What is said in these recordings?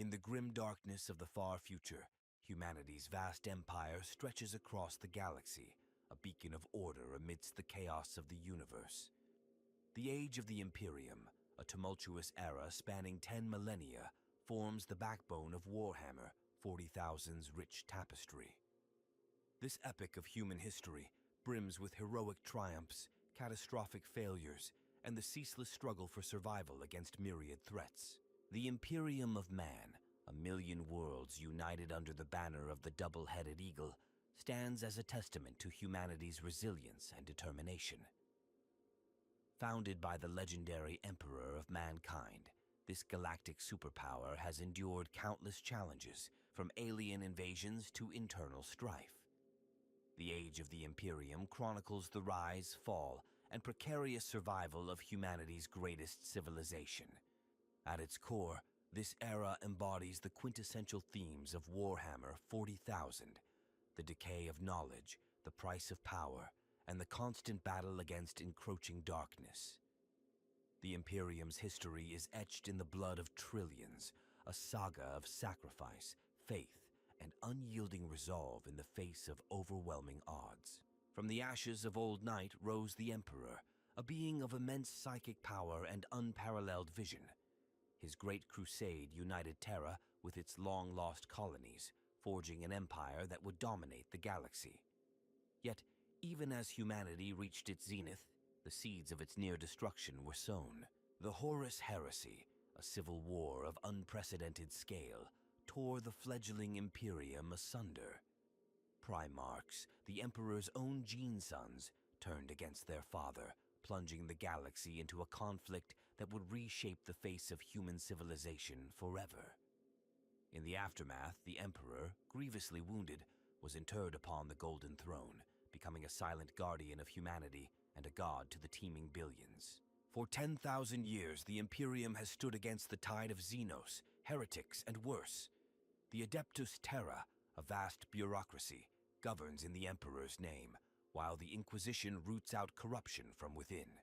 In the grim darkness of the far future, humanity's vast empire stretches across the galaxy, a beacon of order amidst the chaos of the universe. The age of the Imperium, a tumultuous era spanning 10 millennia, forms the backbone of Warhammer 40,000's rich tapestry. This epic of human history brims with heroic triumphs, catastrophic failures, and the ceaseless struggle for survival against myriad threats. The Imperium of Man, a million worlds united under the banner of the double-headed eagle, stands as a testament to humanity's resilience and determination. Founded by the legendary Emperor of Mankind, this galactic superpower has endured countless challenges, from alien invasions to internal strife. The Age of the Imperium chronicles the rise, fall, and precarious survival of humanity's greatest civilization. At its core, this era embodies the quintessential themes of Warhammer 40,000, the decay of knowledge, the price of power, and the constant battle against encroaching darkness. The Imperium's history is etched in the blood of trillions, a saga of sacrifice, faith, and unyielding resolve in the face of overwhelming odds. From the ashes of Old Night rose the Emperor, a being of immense psychic power and unparalleled vision. His great crusade united Terra with its long-lost colonies, forging an empire that would dominate the galaxy. Yet, even as humanity reached its zenith, the seeds of its near destruction were sown. The Horus Heresy, a civil war of unprecedented scale, tore the fledgling Imperium asunder. Primarchs, the Emperor's own gene sons, turned against their father, plunging the galaxy into a conflict that would reshape the face of human civilization forever. In the aftermath, the Emperor, grievously wounded, was interred upon the Golden Throne, becoming a silent guardian of humanity and a god to the teeming billions. For 10,000 years, the Imperium has stood against the tide of Xenos, heretics, and worse. The Adeptus Terra, a vast bureaucracy, governs in the Emperor's name, while the Inquisition roots out corruption from within.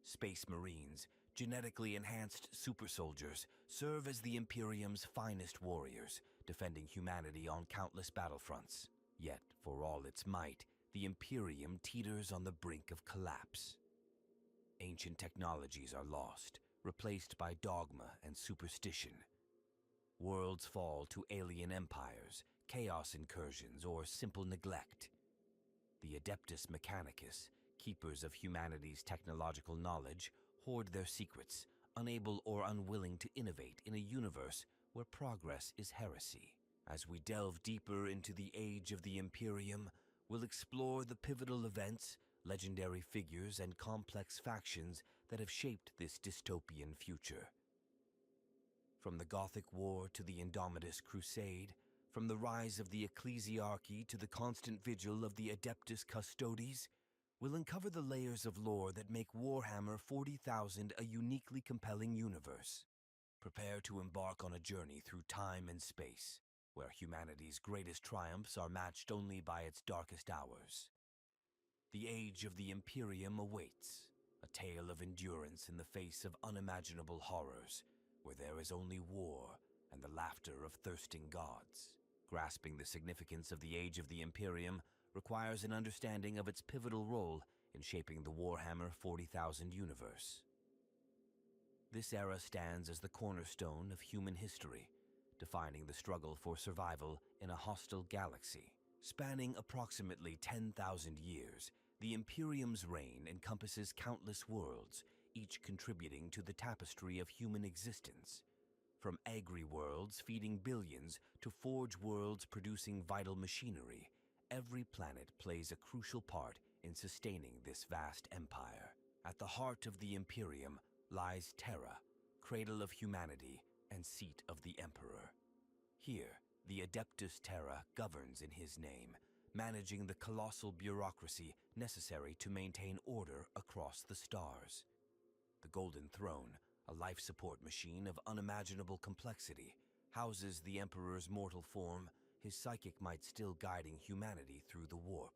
Space Marines, genetically enhanced super soldiers, serve as the Imperium's finest warriors, defending humanity on countless battlefronts. Yet, for all its might, the Imperium teeters on the brink of collapse. Ancient technologies are lost, replaced by dogma and superstition. Worlds fall to alien empires, chaos incursions, or simple neglect. The Adeptus Mechanicus, keepers of humanity's technological knowledge, hoard their secrets, unable or unwilling to innovate in a universe where progress is heresy. As we delve deeper into the Age of the Imperium, we'll explore the pivotal events, legendary figures, and complex factions that have shaped this dystopian future. From the Gothic War to the Indomitus Crusade, from the rise of the Ecclesiarchy to the constant vigil of the Adeptus Custodes, we'll uncover the layers of lore that make Warhammer 40,000 a uniquely compelling universe. Prepare to embark on a journey through time and space, where humanity's greatest triumphs are matched only by its darkest hours. The Age of the Imperium awaits, a tale of endurance in the face of unimaginable horrors, where there is only war and the laughter of thirsting gods. Grasping the significance of the Age of the Imperium requires an understanding of its pivotal role in shaping the Warhammer 40,000 universe. This era stands as the cornerstone of human history, defining the struggle for survival in a hostile galaxy. Spanning approximately 10,000 years, the Imperium's reign encompasses countless worlds, each contributing to the tapestry of human existence. From agri-worlds feeding billions to forge worlds producing vital machinery, every planet plays a crucial part in sustaining this vast empire. At the heart of the Imperium lies Terra, cradle of humanity and seat of the Emperor. Here, the Adeptus Terra governs in his name, managing the colossal bureaucracy necessary to maintain order across the stars. The Golden Throne, a life support machine of unimaginable complexity, houses the Emperor's mortal form, his psychic might still guiding humanity through the warp.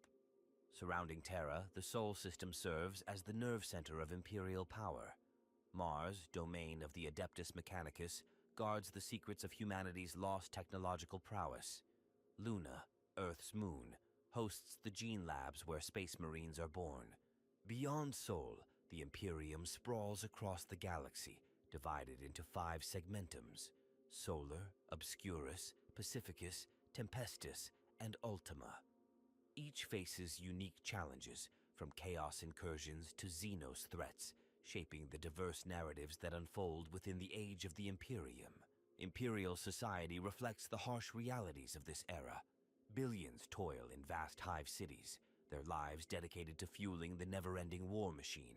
Surrounding Terra, the Sol system serves as the nerve center of imperial power. Mars, domain of the Adeptus Mechanicus, guards the secrets of humanity's lost technological prowess. Luna, Earth's moon, hosts the gene labs where space marines are born. Beyond Sol, the Imperium sprawls across the galaxy, divided into 5 segmentums: Solar, Obscurus, Pacificus, Tempestus, and Ultima. Each faces unique challenges, from chaos incursions to Xenos threats, shaping the diverse narratives that unfold within the age of the Imperium. Imperial society reflects the harsh realities of this era. Billions toil in vast hive cities, their lives dedicated to fueling the never-ending war machine.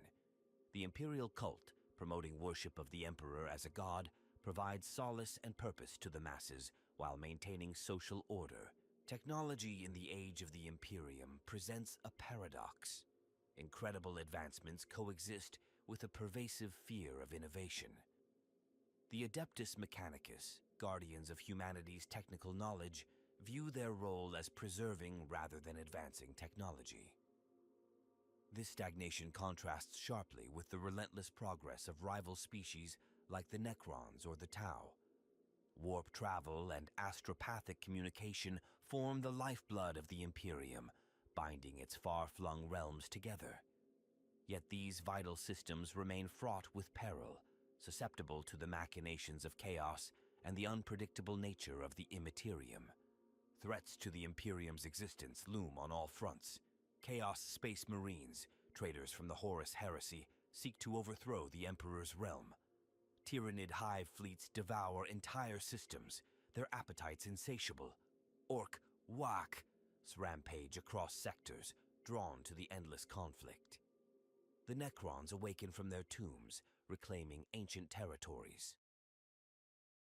The imperial cult, promoting worship of the emperor as a god, provides solace and purpose to the masses while maintaining social order. Technology in the age of the Imperium presents a paradox. Incredible advancements coexist with a pervasive fear of innovation. The Adeptus Mechanicus, guardians of humanity's technical knowledge, view their role as preserving rather than advancing technology. This stagnation contrasts sharply with the relentless progress of rival species like the Necrons or the Tau. Warp travel and astropathic communication form the lifeblood of the Imperium, binding its far-flung realms together. Yet these vital systems remain fraught with peril, susceptible to the machinations of chaos and the unpredictable nature of the Immaterium. Threats to the Imperium's existence loom on all fronts. Chaos Space Marines, traitors from the Horus Heresy, seek to overthrow the Emperor's realm. Tyrannid hive fleets devour entire systems, their appetites insatiable. Orc Wak rampage across sectors, drawn to the endless conflict. The Necrons awaken from their tombs, reclaiming ancient territories.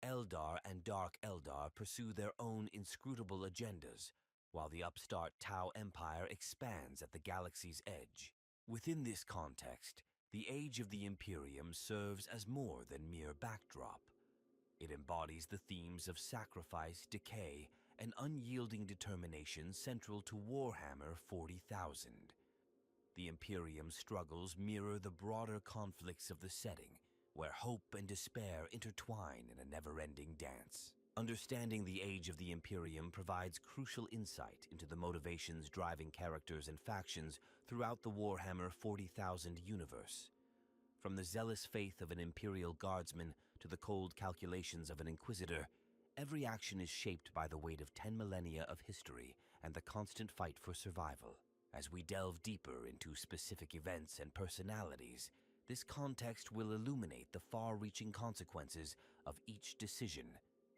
Eldar and Dark Eldar pursue their own inscrutable agendas, while the upstart Tau Empire expands at the galaxy's edge. Within this context, the Age of the Imperium serves as more than mere backdrop. It embodies the themes of sacrifice, decay, and unyielding determination central to Warhammer 40,000. The Imperium's struggles mirror the broader conflicts of the setting, where hope and despair intertwine in a never-ending dance. Understanding the Age of the Imperium provides crucial insight into the motivations driving characters and factions throughout the Warhammer 40,000 universe. From the zealous faith of an Imperial guardsman to the cold calculations of an Inquisitor, every action is shaped by the weight of 10 millennia of history and the constant fight for survival. As we delve deeper into specific events and personalities, this context will illuminate the far-reaching consequences of each decision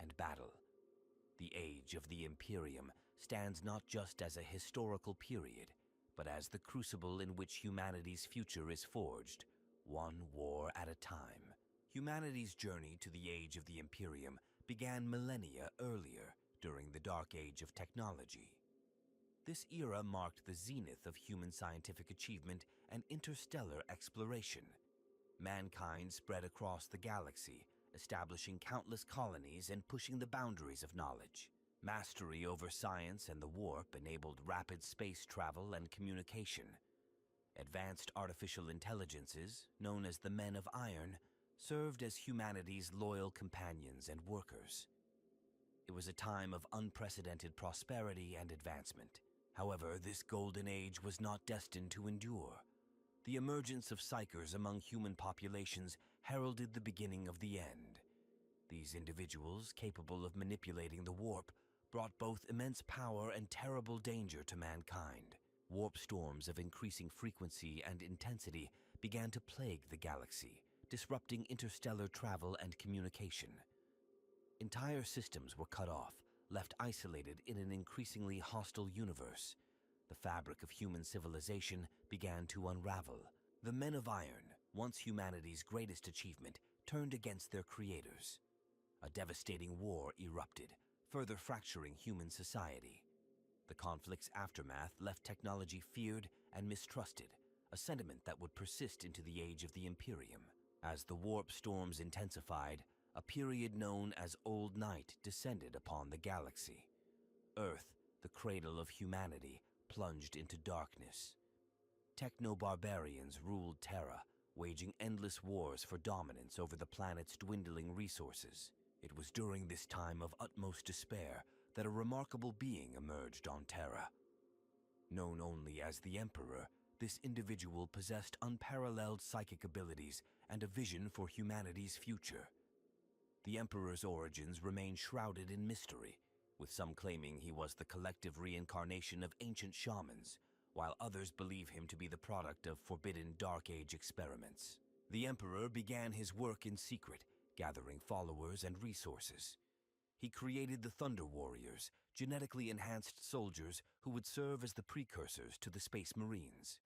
and battle. The Age of the Imperium stands not just as a historical period, but as the crucible in which humanity's future is forged, one war at a time. Humanity's journey to the Age of the Imperium began millennia earlier, during the Dark Age of technology. This era marked the zenith of human scientific achievement and interstellar exploration. Mankind spread across the galaxy, establishing countless colonies and pushing the boundaries of knowledge. Mastery over science and the warp enabled rapid space travel and communication. Advanced artificial intelligences, known as the Men of Iron, served as humanity's loyal companions and workers. It was a time of unprecedented prosperity and advancement. However, this golden age was not destined to endure. The emergence of psychers among human populations heralded the beginning of the end. These individuals, capable of manipulating the warp, brought both immense power and terrible danger to mankind. Warp storms of increasing frequency and intensity began to plague the galaxy, disrupting interstellar travel and communication. Entire systems were cut off, left isolated in an increasingly hostile universe. The fabric of human civilization began to unravel. The Men of Iron, once humanity's greatest achievement, turned against their creators. A devastating war erupted, further fracturing human society. The conflict's aftermath left technology feared and mistrusted, a sentiment that would persist into the Age of the Imperium. As the warp storms intensified, a period known as Old Night descended upon the galaxy. Earth, the cradle of humanity, plunged into darkness. Techno-barbarians ruled Terra, waging endless wars for dominance over the planet's dwindling resources. It was during this time of utmost despair that a remarkable being emerged on Terra. Known only as the Emperor, this individual possessed unparalleled psychic abilities and a vision for humanity's future. The Emperor's origins remain shrouded in mystery, with some claiming he was the collective reincarnation of ancient shamans, while others believe him to be the product of forbidden Dark Age experiments. The Emperor began his work in secret, gathering followers and resources. He created the Thunder Warriors, genetically enhanced soldiers who would serve as the precursors to the Space Marines.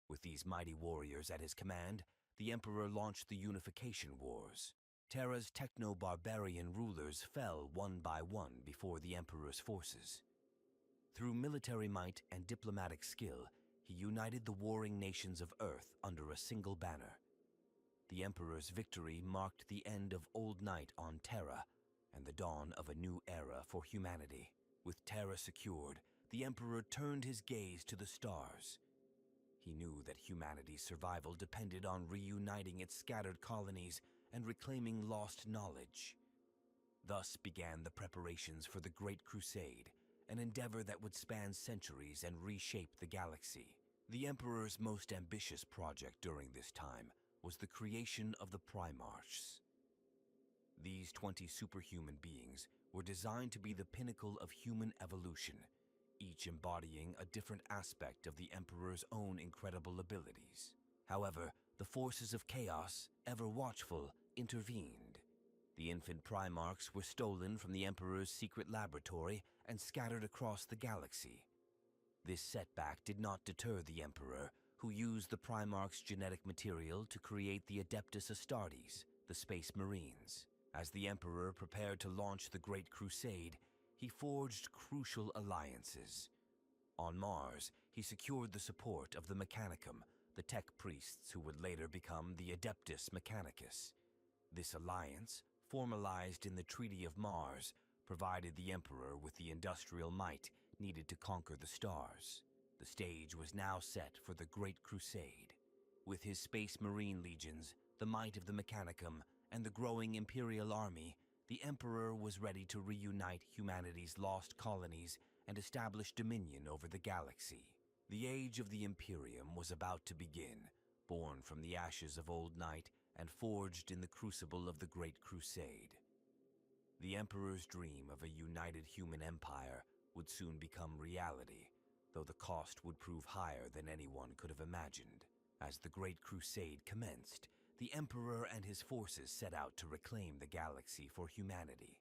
With these mighty warriors at his command, the Emperor launched the Unification Wars. Terra's techno-barbarian rulers fell one by one before the Emperor's forces. Through military might and diplomatic skill, he united the warring nations of Earth under a single banner. The Emperor's victory marked the end of Old Night on Terra and the dawn of a new era for humanity. With Terra secured, the Emperor turned his gaze to the stars. He knew that humanity's survival depended on reuniting its scattered colonies and reclaiming lost knowledge. Thus began the preparations for the Great Crusade, an endeavor that would span centuries and reshape the galaxy. The Emperor's most ambitious project during this time was the creation of the Primarchs. These 20 superhuman beings were designed to be the pinnacle of human evolution, each embodying a different aspect of the Emperor's own incredible abilities. However, the forces of chaos, ever watchful, intervened. The infant Primarchs were stolen from the Emperor's secret laboratory and scattered across the galaxy. This setback did not deter the Emperor, who used the Primarchs' genetic material to create the Adeptus Astartes, the Space Marines. As the Emperor prepared to launch the Great Crusade, he forged crucial alliances. On Mars, he secured the support of the Mechanicum, the tech priests who would later become the Adeptus Mechanicus. This alliance, formalized in the Treaty of Mars, provided the Emperor with the industrial might needed to conquer the stars. The stage was now set for the Great Crusade. With his Space Marine legions, the might of the Mechanicum, and the growing Imperial army, the Emperor was ready to reunite humanity's lost colonies and establish dominion over the galaxy. The age of the Imperium was about to begin, born from the ashes of Old Night and forged in the crucible of the Great Crusade. The Emperor's dream of a united human empire would soon become reality, though the cost would prove higher than anyone could have imagined. As the Great Crusade commenced, the Emperor and his forces set out to reclaim the galaxy for humanity.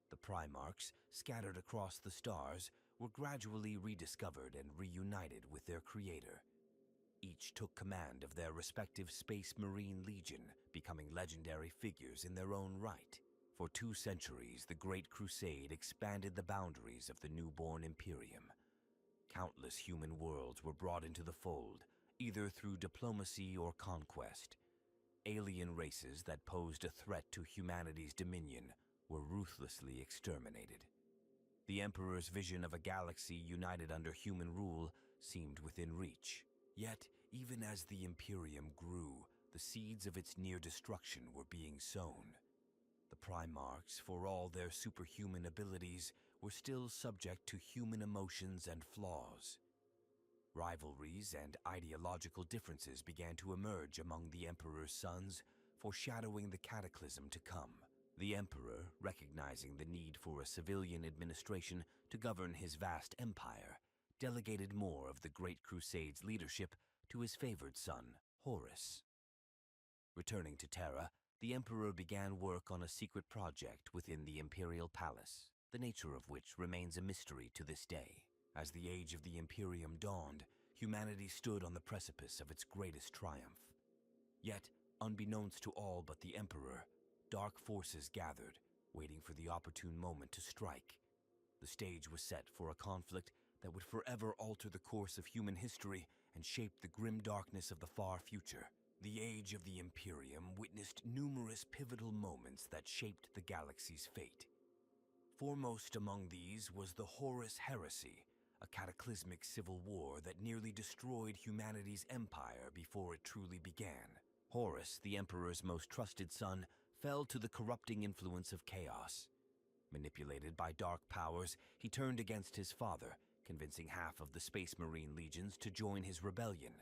The Primarchs, scattered across the stars, were gradually rediscovered and reunited with their creator. Each took command of their respective Space Marine Legion, becoming legendary figures in their own right. For 2 centuries, the Great Crusade expanded the boundaries of the newborn Imperium. Countless human worlds were brought into the fold, either through diplomacy or conquest. Alien races that posed a threat to humanity's dominion were ruthlessly exterminated. The Emperor's vision of a galaxy united under human rule seemed within reach. Yet, even as the Imperium grew, the seeds of its near destruction were being sown. The Primarchs, for all their superhuman abilities, were still subject to human emotions and flaws. Rivalries and ideological differences began to emerge among the Emperor's sons, foreshadowing the cataclysm to come. The Emperor, recognizing the need for a civilian administration to govern his vast empire, delegated more of the Great Crusade's leadership to his favored son, Horus. Returning to Terra, the Emperor began work on a secret project within the Imperial Palace, the nature of which remains a mystery to this day. As the age of the Imperium dawned, humanity stood on the precipice of its greatest triumph. Yet, unbeknownst to all but the Emperor, dark forces gathered, waiting for the opportune moment to strike. The stage was set for a conflict that would forever alter the course of human history and shape the grim darkness of the far future. The age of the Imperium witnessed numerous pivotal moments that shaped the galaxy's fate. Foremost among these was the Horus Heresy, a cataclysmic civil war that nearly destroyed humanity's empire before it truly began. Horus, the Emperor's most trusted son, fell to the corrupting influence of chaos. Manipulated by dark powers, he turned against his father, convincing half of the Space Marine legions to join his rebellion.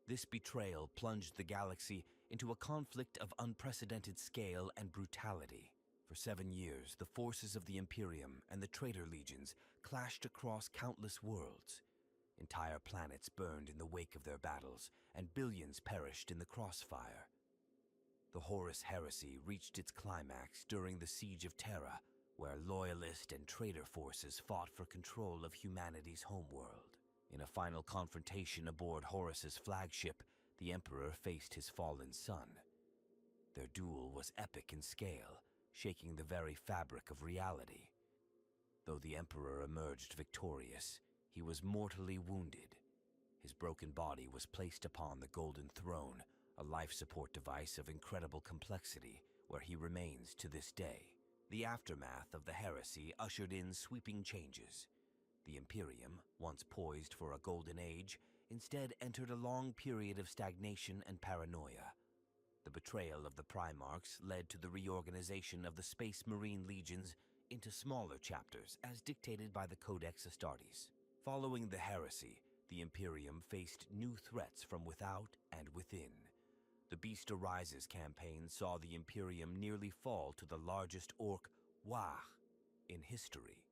This betrayal plunged the galaxy into a conflict of unprecedented scale and brutality. For 7 years, the forces of the Imperium and the traitor legions clashed across countless worlds. Entire planets burned in the wake of their battles, and billions perished in the crossfire. The Horus Heresy reached its climax during the Siege of Terra, where loyalist and traitor forces fought for control of humanity's homeworld. In a final confrontation aboard Horus's flagship, the Emperor faced his fallen son. Their duel was epic in scale, shaking the very fabric of reality. Though the Emperor emerged victorious, he was mortally wounded. His broken body was placed upon the Golden Throne, a life support device of incredible complexity, where he remains to this day. The aftermath of the heresy ushered in sweeping changes. The Imperium, once poised for a golden age, instead entered a long period of stagnation and paranoia. The betrayal of the Primarchs led to the reorganization of the Space Marine legions into smaller chapters, as dictated by the Codex Astartes. Following the heresy, the Imperium faced new threats from without and within. The Beast Arises campaign saw the Imperium nearly fall to the largest orc Wah in history.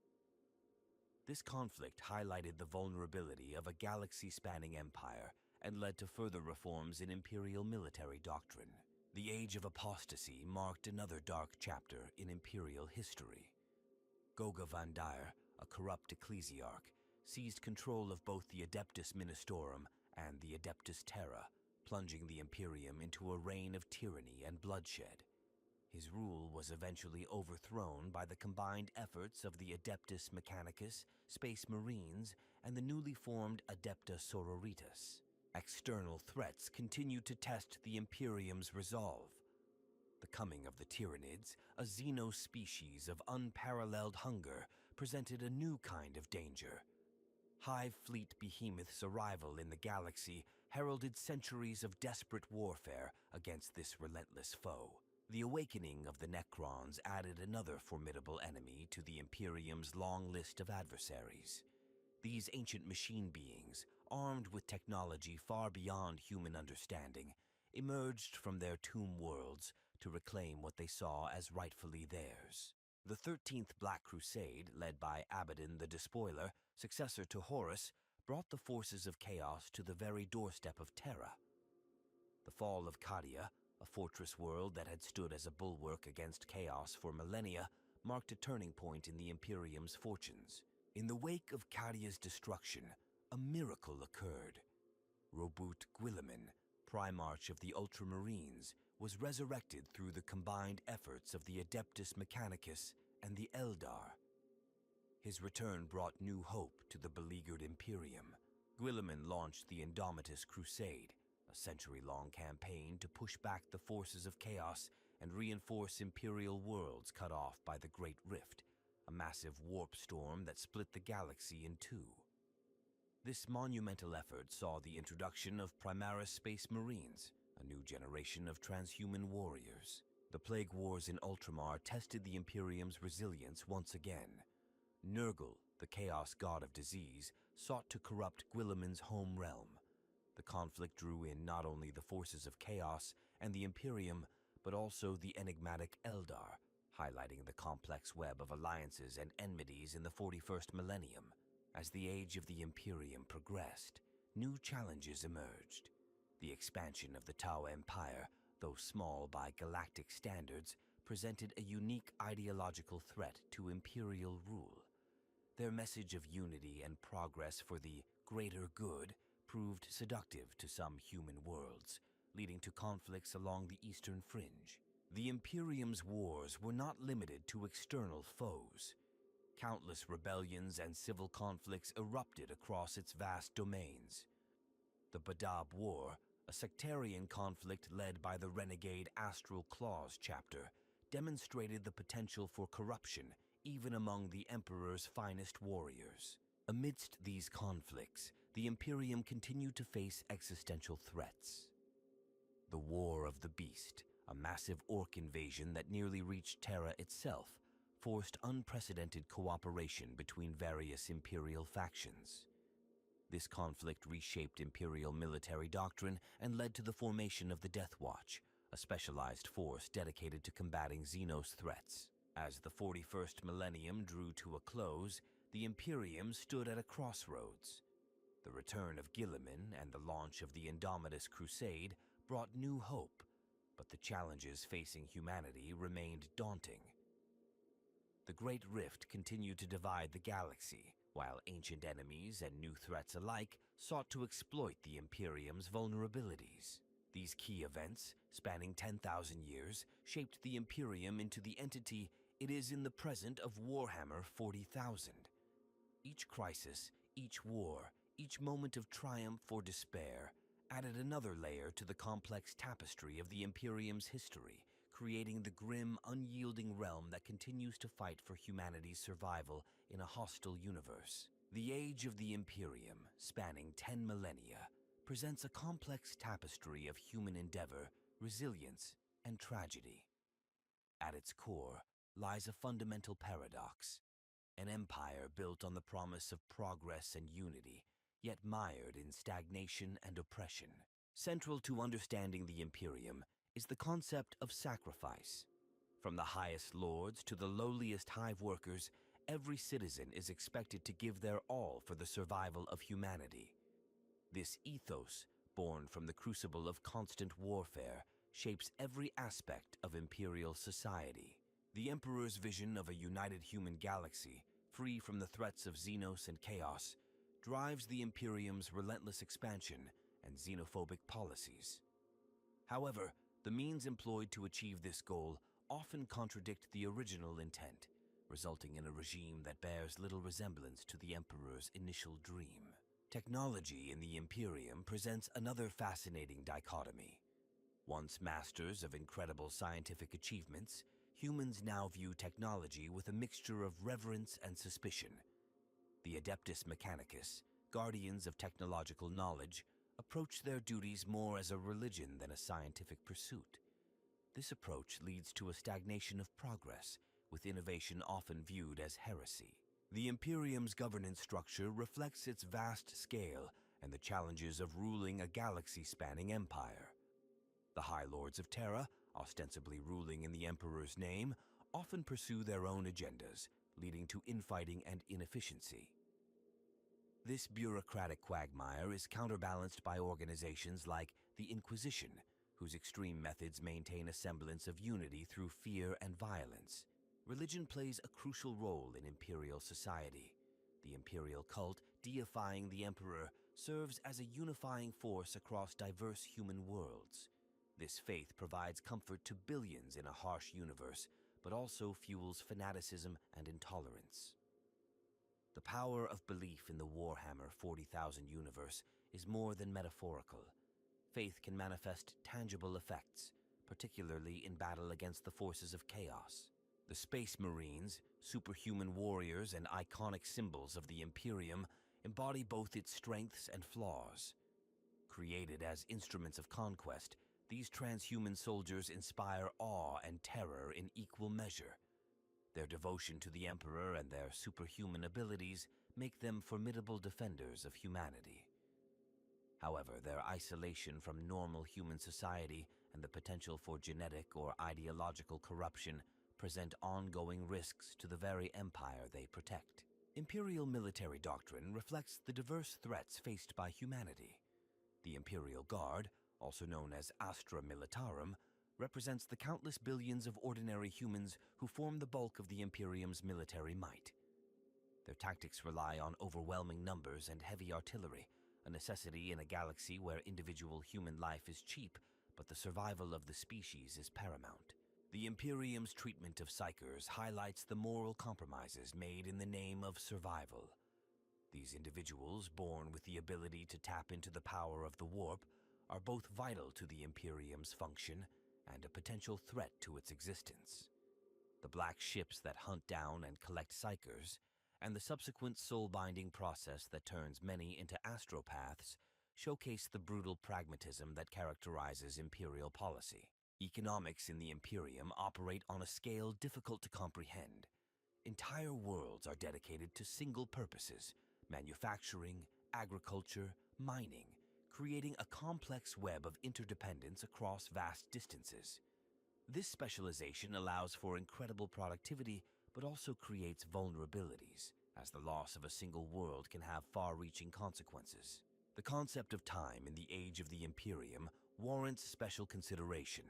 This conflict highlighted the vulnerability of a galaxy-spanning empire and led to further reforms in Imperial military doctrine. The Age of Apostasy marked another dark chapter in Imperial history. Goga Van Dyer, a corrupt ecclesiarch, seized control of both the Adeptus Ministorum and the Adeptus Terra, plunging the Imperium into a reign of tyranny and bloodshed. His rule was eventually overthrown by the combined efforts of the Adeptus Mechanicus, Space Marines, and the newly formed Adepta Sororitas. External threats continued to test the Imperium's resolve. The coming of the Tyranids, a xeno-species of unparalleled hunger, presented a new kind of danger. Hive Fleet Behemoth's arrival in the galaxy heralded centuries of desperate warfare against this relentless foe. The awakening of the Necrons added another formidable enemy to the Imperium's long list of adversaries. These ancient machine beings, armed with technology far beyond human understanding, emerged from their tomb worlds to reclaim what they saw as rightfully theirs. The 13th Black Crusade, led by Abaddon the Despoiler, successor to Horus, brought the forces of chaos to the very doorstep of Terra. The fall of Cadia, a fortress world that had stood as a bulwark against chaos for millennia, marked a turning point in the Imperium's fortunes. In the wake of Cadia's destruction, a miracle occurred. Robut Guilliman, Primarch of the Ultramarines, was resurrected through the combined efforts of the Adeptus Mechanicus and the Eldar. His return brought new hope to the beleaguered Imperium. Guilliman launched the Indomitus Crusade, a century-long campaign to push back the forces of chaos and reinforce Imperial worlds cut off by the Great Rift, a massive warp storm that split the galaxy in two. This monumental effort saw the introduction of Primaris Space Marines, a new generation of transhuman warriors. The Plague Wars in Ultramar tested the Imperium's resilience once again. Nurgle, the Chaos God of Disease, sought to corrupt Guilliman's home realm. The conflict drew in not only the forces of chaos and the Imperium, but also the enigmatic Eldar, highlighting the complex web of alliances and enmities in the 41st millennium. As the age of the Imperium progressed, new challenges emerged. The expansion of the Tau Empire, though small by galactic standards, presented a unique ideological threat to imperial rule. Their message of unity and progress for the greater good proved seductive to some human worlds, leading to conflicts along the eastern fringe. The Imperium's wars were not limited to external foes. Countless rebellions and civil conflicts erupted across its vast domains. The Badab War, a sectarian conflict led by the renegade Astral Claws chapter, demonstrated the potential for corruption even among the Emperor's finest warriors. Amidst these conflicts, the Imperium continued to face existential threats. The War of the Beast, A massive orc invasion that nearly reached Terra itself forced unprecedented cooperation between various Imperial factions. This conflict reshaped Imperial military doctrine and led to the formation of the Death Watch, a specialized force dedicated to combating Xenos threats. As the 41st millennium drew to a close, the Imperium stood at a crossroads. The return of Guilliman and the launch of the Indomitus Crusade brought new hope, but the challenges facing humanity remained daunting. The Great Rift continued to divide the galaxy, while ancient enemies and new threats alike sought to exploit the Imperium's vulnerabilities. These key events, spanning 10,000 years, shaped the Imperium into the entity it is in the present of Warhammer 40,000. Each crisis, each war, each moment of triumph or despair added another layer to the complex tapestry of the Imperium's history, creating the grim, unyielding realm that continues to fight for humanity's survival in a hostile universe. The age of the Imperium, spanning 10 millennia, presents a complex tapestry of human endeavor, resilience, and tragedy. At its core lies a fundamental paradox: an empire built on the promise of progress and unity, yet mired in stagnation and oppression. Central to understanding the Imperium is the concept of sacrifice. From the highest lords to the lowliest hive workers, every citizen is expected to give their all for the survival of humanity. This ethos, born from the crucible of constant warfare, shapes every aspect of Imperial society. The Emperor's vision of a united human galaxy, free from the threats of Xenos and chaos, drives the Imperium's relentless expansion and xenophobic policies. However, the means employed to achieve this goal often contradict the original intent, resulting in a regime that bears little resemblance to the Emperor's initial dream. Technology in the Imperium presents another fascinating dichotomy. Once masters of incredible scientific achievements, humans now view technology with a mixture of reverence and suspicion. The Adeptus Mechanicus, guardians of technological knowledge, approach their duties more as a religion than a scientific pursuit. This approach leads to a stagnation of progress, with innovation often viewed as heresy. The Imperium's governance structure reflects its vast scale and the challenges of ruling a galaxy-spanning empire. The High Lords of Terra, ostensibly ruling in the Emperor's name, often pursue their own agendas, leading to infighting and inefficiency. This bureaucratic quagmire is counterbalanced by organizations like the Inquisition, whose extreme methods maintain a semblance of unity through fear and violence. Religion plays a crucial role in Imperial society. The Imperial cult, deifying the Emperor, serves as a unifying force across diverse human worlds. This faith provides comfort to billions in a harsh universe, but also fuels fanaticism and intolerance. The power of belief in the Warhammer 40,000 universe is more than metaphorical. Faith can manifest tangible effects, particularly in battle against the forces of chaos. The Space Marines, superhuman warriors and iconic symbols of the Imperium, embody both its strengths and flaws. Created as instruments of conquest, these transhuman soldiers inspire awe and terror in equal measure. Their devotion to the Emperor and their superhuman abilities make them formidable defenders of humanity. However, their isolation from normal human society and the potential for genetic or ideological corruption present ongoing risks to the very empire they protect. Imperial military doctrine reflects the diverse threats faced by humanity. The Imperial Guard, also known as Astra Militarum, represents the countless billions of ordinary humans who form the bulk of the Imperium's military might. Their tactics rely on overwhelming numbers and heavy artillery, a necessity in a galaxy where individual human life is cheap, but the survival of the species is paramount. The Imperium's treatment of psychers highlights the moral compromises made in the name of survival. These individuals, born with the ability to tap into the power of the warp, are both vital to the Imperium's function and a potential threat to its existence. The black ships that hunt down and collect psychers, and the subsequent soul-binding process that turns many into astropaths, showcase the brutal pragmatism that characterizes Imperial policy. Economics in the Imperium operate on a scale difficult to comprehend. Entire worlds are dedicated to single purposes: manufacturing, agriculture, mining, creating a complex web of interdependence across vast distances. This specialization allows for incredible productivity, but also creates vulnerabilities, as the loss of a single world can have far-reaching consequences. The concept of time in the age of the Imperium warrants special consideration.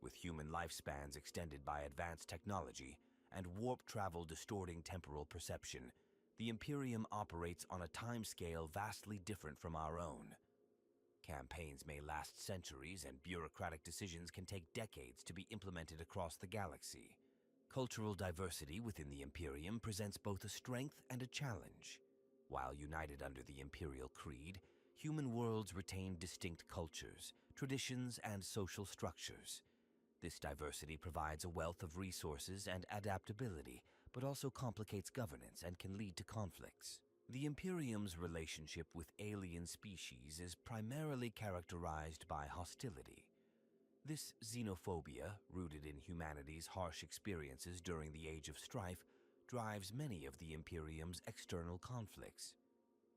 With human lifespans extended by advanced technology and warp travel distorting temporal perception, the Imperium operates on a timescale vastly different from our own. Campaigns may last centuries, and bureaucratic decisions can take decades to be implemented across the galaxy. Cultural diversity within the Imperium presents both a strength and a challenge. While united under the Imperial Creed, human worlds retain distinct cultures, traditions, and social structures. This diversity provides a wealth of resources and adaptability, but also complicates governance and can lead to conflicts. The Imperium's relationship with alien species is primarily characterized by hostility. This xenophobia, rooted in humanity's harsh experiences during the Age of Strife, drives many of the Imperium's external conflicts.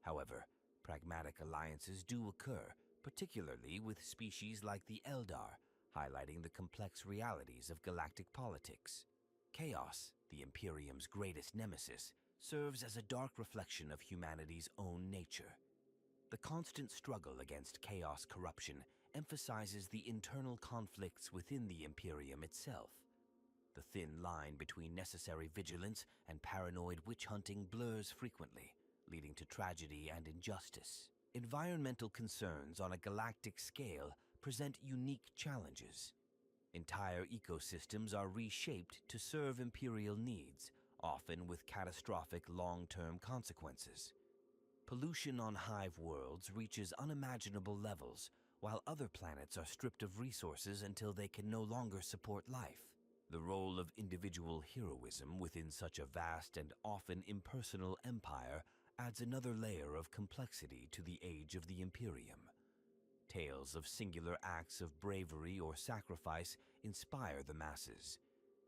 However, pragmatic alliances do occur, particularly with species like the Eldar, highlighting the complex realities of galactic politics. Chaos, the Imperium's greatest nemesis, serves as a dark reflection of humanity's own nature. The constant struggle against chaos corruption emphasizes the internal conflicts within the Imperium itself. The thin line between necessary vigilance and paranoid witch-hunting blurs frequently, leading to tragedy and injustice. Environmental concerns on a galactic scale present unique challenges. Entire ecosystems are reshaped to serve Imperial needs, often with catastrophic long-term consequences. Pollution on hive worlds reaches unimaginable levels, while other planets are stripped of resources until they can no longer support life. The role of individual heroism within such a vast and often impersonal empire adds another layer of complexity to the age of the Imperium. Tales of singular acts of bravery or sacrifice inspire the masses,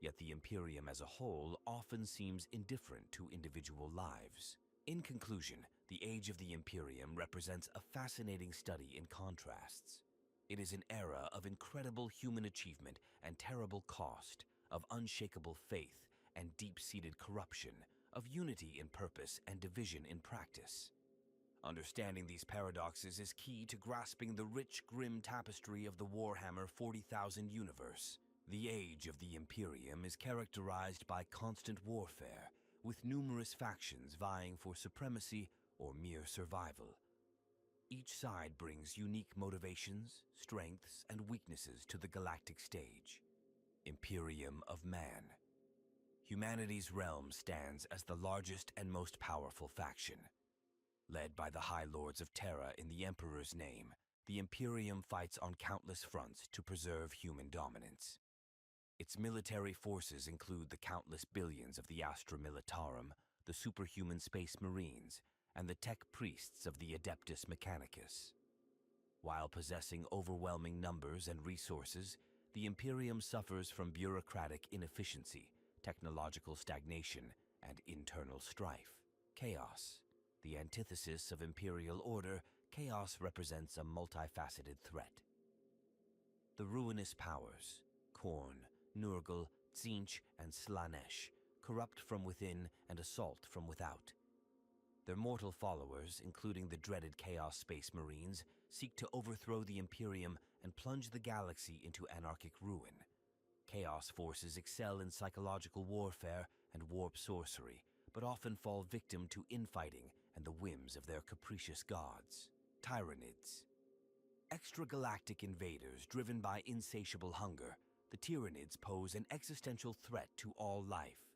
yet the Imperium as a whole often seems indifferent to individual lives. In conclusion, the Age of the Imperium represents a fascinating study in contrasts. It is an era of incredible human achievement and terrible cost, of unshakable faith and deep-seated corruption, of unity in purpose and division in practice. Understanding these paradoxes is key to grasping the rich, grim tapestry of the Warhammer 40,000 universe. The Age of the Imperium is characterized by constant warfare, with numerous factions vying for supremacy or mere survival. Each side brings unique motivations, strengths, and weaknesses to the galactic stage. Imperium of Man. Humanity's realm stands as the largest and most powerful faction. Led by the High Lords of Terra in the Emperor's name, the Imperium fights on countless fronts to preserve human dominance. Its military forces include the countless billions of the Astra Militarum, the superhuman space marines, and the tech priests of the Adeptus Mechanicus. While possessing overwhelming numbers and resources, the Imperium suffers from bureaucratic inefficiency, technological stagnation, and internal strife. Chaos. The antithesis of imperial order, chaos represents a multifaceted threat. The ruinous powers, Khorne, Nurgle, Tzeentch, and Slaanesh, corrupt from within and assault from without. Their mortal followers, including the dreaded Chaos Space Marines, seek to overthrow the Imperium and plunge the galaxy into anarchic ruin. Chaos forces excel in psychological warfare and warp sorcery, but often fall victim to infighting and the whims of their capricious gods. Tyranids. Extragalactic invaders driven by insatiable hunger, the Tyranids pose an existential threat to all life.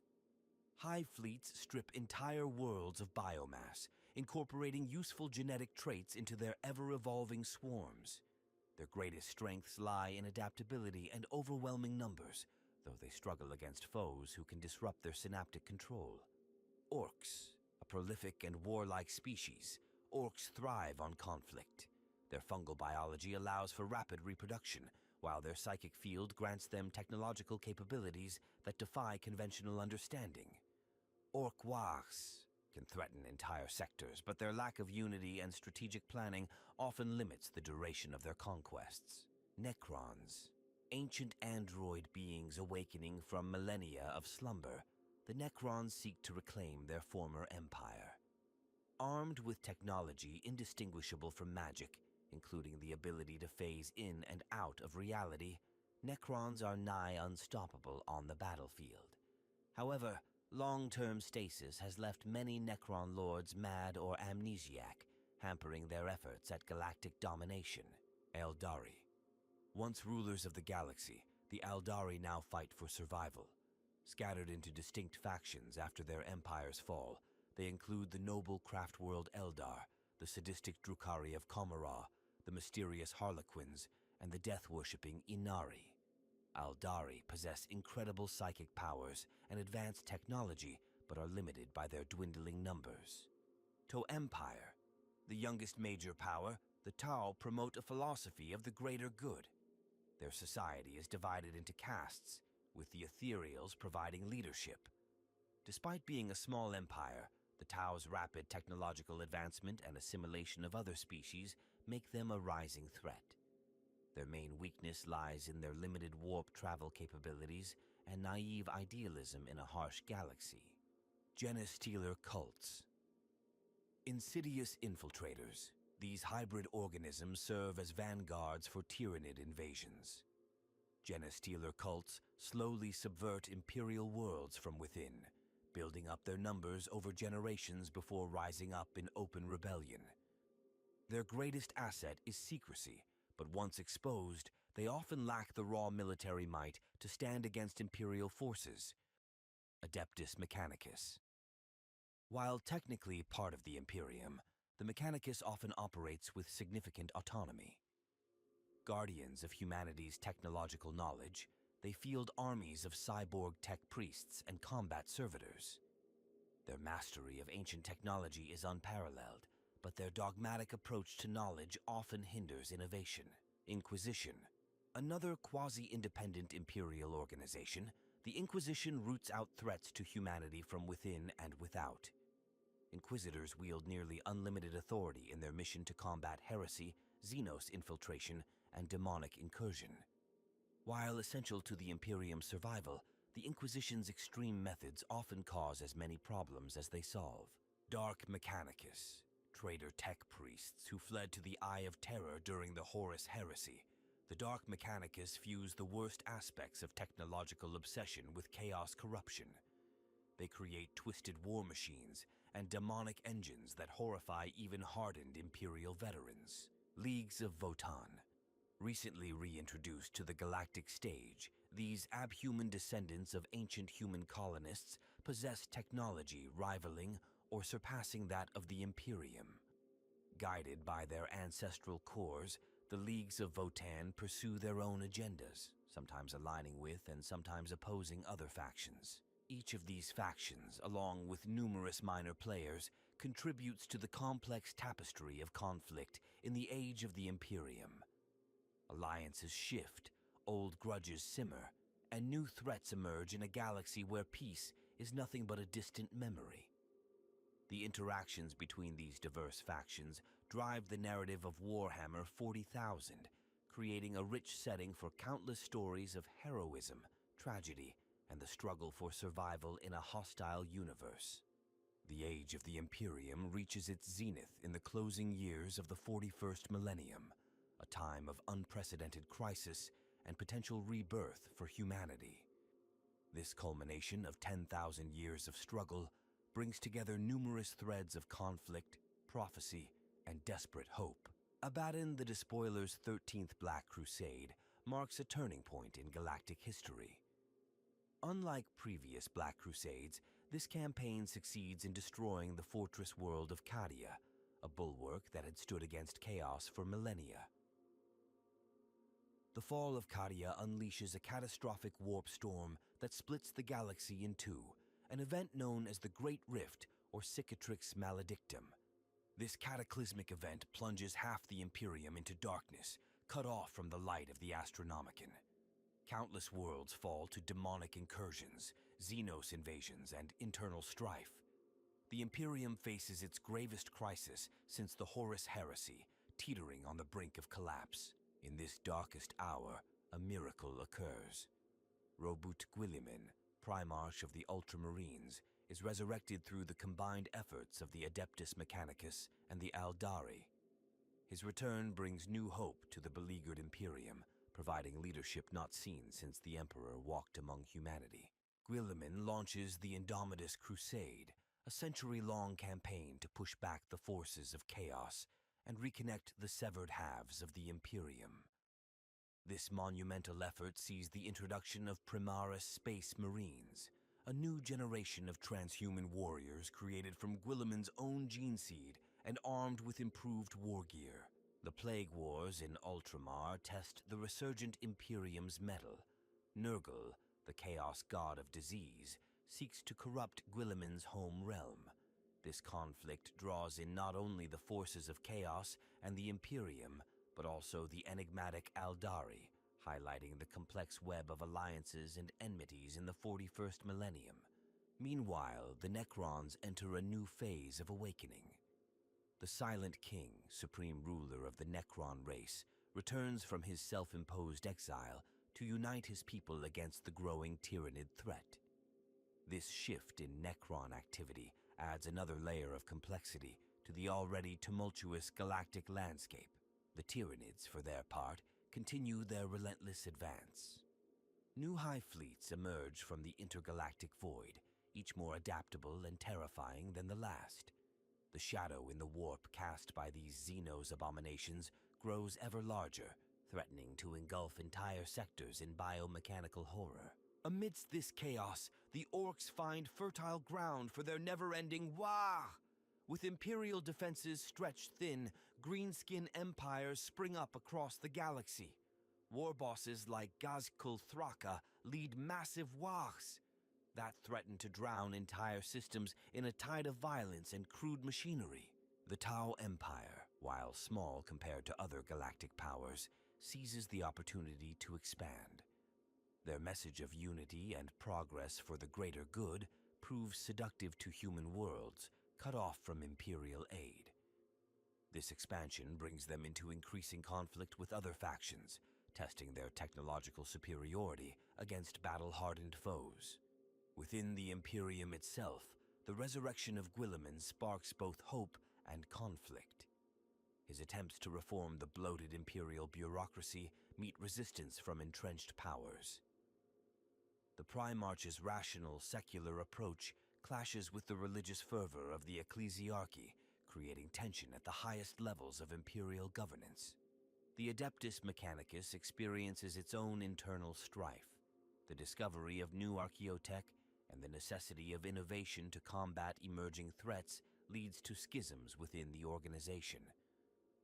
Hive fleets strip entire worlds of biomass, incorporating useful genetic traits into their ever-evolving swarms. Their greatest strengths lie in adaptability and overwhelming numbers, though they struggle against foes who can disrupt their synaptic control. Orcs. A prolific and warlike species, orcs thrive on conflict. Their fungal biology allows for rapid reproduction, while their psychic field grants them technological capabilities that defy conventional understanding. Orques can threaten entire sectors, but their lack of unity and strategic planning often limits the duration of their conquests. Necrons, ancient android beings awakening from millennia of slumber, the Necrons seek to reclaim their former empire. Armed with technology indistinguishable from magic, including the ability to phase in and out of reality, Necrons are nigh unstoppable on the battlefield. However, long-term stasis has left many Necron lords mad or amnesiac, hampering their efforts at galactic domination. Eldari. Once rulers of the galaxy, the Eldari now fight for survival. Scattered into distinct factions after their empire's fall, they include the noble craft world Eldar, the sadistic Drukhari of Komara, the mysterious Harlequins, and the death-worshipping Inari. Eldari possess incredible psychic powers and advanced technology, but are limited by their dwindling numbers. To Empire, the youngest major power, the Tau promote a philosophy of the greater good. Their society is divided into castes, with the Ethereals providing leadership. Despite being a small empire, the Tau's rapid technological advancement and assimilation of other species make them a rising threat. Their main weakness lies in their limited warp travel capabilities and naive idealism in a harsh galaxy. Genestealer cults. Insidious infiltrators, these hybrid organisms serve as vanguards for Tyranid invasions. Genestealer cults slowly subvert imperial worlds from within, building up their numbers over generations before rising up in open rebellion. Their greatest asset is secrecy, but once exposed, they often lack the raw military might to stand against imperial forces. Adeptus Mechanicus. While technically part of the Imperium, the Mechanicus often operates with significant autonomy. Guardians of humanity's technological knowledge, they field armies of cyborg tech priests and combat servitors. Their mastery of ancient technology is unparalleled, but their dogmatic approach to knowledge often hinders innovation. Inquisition. Another quasi-independent imperial organization, the Inquisition roots out threats to humanity from within and without. Inquisitors wield nearly unlimited authority in their mission to combat heresy, Xenos infiltration, and demonic incursion. While essential to the Imperium's survival, the Inquisition's extreme methods often cause as many problems as they solve. Dark Mechanicus. Traitor tech priests who fled to the Eye of Terror during the Horus Heresy. The Dark Mechanicus fuse the worst aspects of technological obsession with chaos corruption. They create twisted war machines and demonic engines that horrify even hardened Imperial veterans. Leagues of Votan. Recently reintroduced to the galactic stage, these abhuman descendants of ancient human colonists possess technology rivaling or surpassing that of the Imperium. Guided by their ancestral cores, the Leagues of Votan pursue their own agendas, sometimes aligning with and sometimes opposing other factions. Each of these factions, along with numerous minor players, contributes to the complex tapestry of conflict in the age of the Imperium. Alliances shift, old grudges simmer, and new threats emerge in a galaxy where peace is nothing but a distant memory. The interactions between these diverse factions drive the narrative of Warhammer 40,000, creating a rich setting for countless stories of heroism, tragedy, and the struggle for survival in a hostile universe. The age of the Imperium reaches its zenith in the closing years of the 41st millennium, a time of unprecedented crisis and potential rebirth for humanity. This culmination of 10,000 years of struggle brings together numerous threads of conflict, prophecy, and desperate hope. Abaddon the Despoiler's 13th Black Crusade marks a turning point in galactic history. Unlike previous Black Crusades, this campaign succeeds in destroying the fortress world of Cadia, a bulwark that had stood against chaos for millennia. The fall of Cadia unleashes a catastrophic warp storm that splits the galaxy in two, an event known as the Great Rift or Cicatrix Maledictum. This cataclysmic event plunges half the Imperium into darkness, cut off from the light of the Astronomicon. Countless worlds fall to demonic incursions, Xenos invasions, and internal strife. The Imperium faces its gravest crisis since the Horus Heresy, teetering on the brink of collapse. In this darkest hour, a miracle occurs. Robut Guilliman, Primarch of the Ultramarines, is resurrected through the combined efforts of the Adeptus Mechanicus and the Aldari. His return brings new hope to the beleaguered Imperium, providing leadership not seen since the Emperor walked among humanity. Guilliman launches the Indomitus Crusade, a century-long campaign to push back the forces of chaos and reconnect the severed halves of the Imperium. This monumental effort sees the introduction of Primaris Space Marines, a new generation of transhuman warriors created from Guilliman's own gene seed and armed with improved war gear. The Plague Wars in Ultramar test the resurgent Imperium's mettle. Nurgle, the chaos god of disease, seeks to corrupt Guilliman's home realm. This conflict draws in not only the forces of chaos and the Imperium, but also the enigmatic Aldari, highlighting the complex web of alliances and enmities in the 41st millennium. Meanwhile, the Necrons enter a new phase of awakening. The Silent King, supreme ruler of the Necron race, returns from his self-imposed exile to unite his people against the growing Tyranid threat. This shift in Necron activity adds another layer of complexity to the already tumultuous galactic landscape. The Tyranids, for their part, continue their relentless advance. New hive fleets emerge from the intergalactic void, each more adaptable and terrifying than the last. The shadow in the warp cast by these Xenos abominations grows ever larger, threatening to engulf entire sectors in biomechanical horror. Amidst this chaos, the Orcs find fertile ground for their never-ending wah! With Imperial defenses stretched thin, greenskin empires spring up across the galaxy. War bosses like Gazkul Thraka lead massive wahs that threaten to drown entire systems in a tide of violence and crude machinery. The Tau Empire, while small compared to other galactic powers, seizes the opportunity to expand. Their message of unity and progress for the greater good proves seductive to human worlds, cut off from Imperial aid. This expansion brings them into increasing conflict with other factions, testing their technological superiority against battle-hardened foes. Within the Imperium itself, the resurrection of Guilliman sparks both hope and conflict. His attempts to reform the bloated Imperial bureaucracy meet resistance from entrenched powers. The Primarch's rational, secular approach clashes with the religious fervor of the ecclesiarchy, creating tension at the highest levels of Imperial governance. The Adeptus Mechanicus experiences its own internal strife. The discovery of new archaeotech and the necessity of innovation to combat emerging threats leads to schisms within the organization.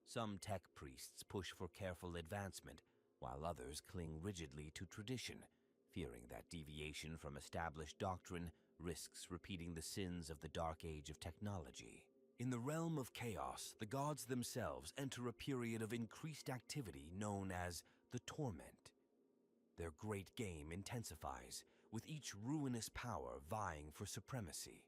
Some tech priests push for careful advancement, while others cling rigidly to tradition, fearing that deviation from established doctrine risks repeating the sins of the Dark Age of technology. In the realm of chaos, the gods themselves enter a period of increased activity known as the Torment. Their great game intensifies, with each ruinous power vying for supremacy.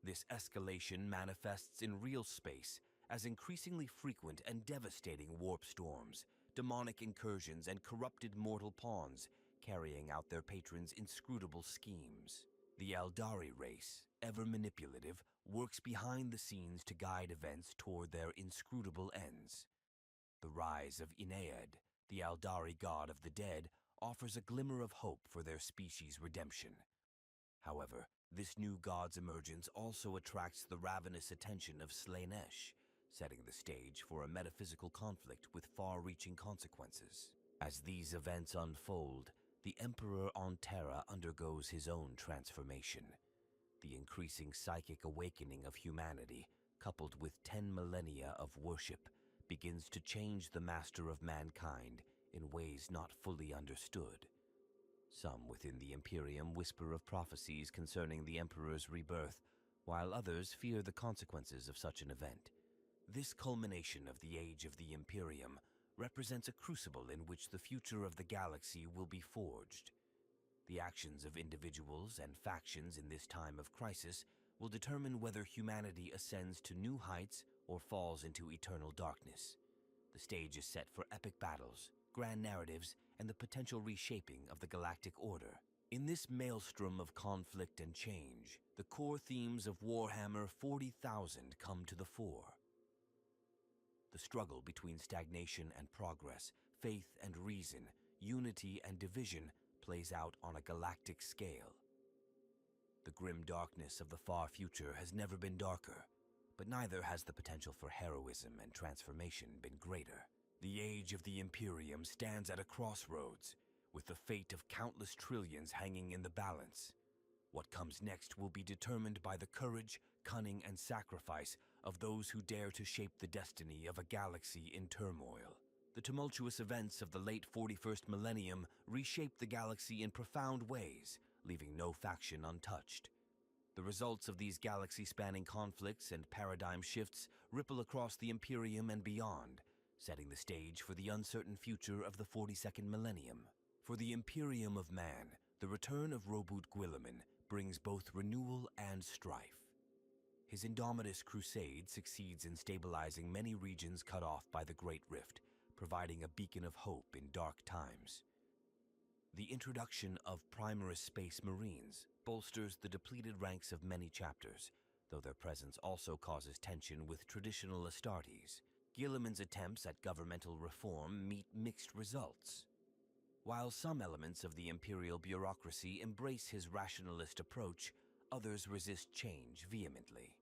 This escalation manifests in real space as increasingly frequent and devastating warp storms, demonic incursions, and corrupted mortal pawns carrying out their patrons' inscrutable schemes. The Aldari race, ever manipulative, works behind the scenes to guide events toward their inscrutable ends. The rise of Inead, the Aldari god of the dead, offers a glimmer of hope for their species' redemption. However, this new god's emergence also attracts the ravenous attention of Slaanesh, setting the stage for a metaphysical conflict with far-reaching consequences. As these events unfold, the Emperor on Terra undergoes his own transformation. The increasing psychic awakening of humanity, coupled with 10 millennia of worship, begins to change the master of mankind in ways not fully understood. Some within the Imperium whisper of prophecies concerning the Emperor's rebirth, while others fear the consequences of such an event. This culmination of the Age of the Imperium represents a crucible in which the future of the galaxy will be forged. The actions of individuals and factions in this time of crisis will determine whether humanity ascends to new heights or falls into eternal darkness. The stage is set for epic battles, grand narratives, and the potential reshaping of the galactic order. In this maelstrom of conflict and change, the core themes of Warhammer 40,000 come to the fore. The struggle between stagnation and progress, faith and reason, unity and division plays out on a galactic scale. The grim darkness of the far future has never been darker, but neither has the potential for heroism and transformation been greater. The age of the Imperium stands at a crossroads, with the fate of countless trillions hanging in the balance. What comes next will be determined by the courage, cunning, and sacrifice of those who dare to shape the destiny of a galaxy in turmoil. The tumultuous events of the late 41st millennium reshaped the galaxy in profound ways, leaving no faction untouched. The results of these galaxy-spanning conflicts and paradigm shifts ripple across the Imperium and beyond, setting the stage for the uncertain future of the 42nd millennium. For the Imperium of Man, the return of Roboute Guilliman brings both renewal and strife. His indomitous crusade succeeds in stabilizing many regions cut off by the Great Rift, providing a beacon of hope in dark times. The introduction of Primaris Space Marines bolsters the depleted ranks of many chapters, though their presence also causes tension with traditional Astartes. Guilliman's attempts at governmental reform meet mixed results. While some elements of the imperial bureaucracy embrace his rationalist approach, others resist change vehemently.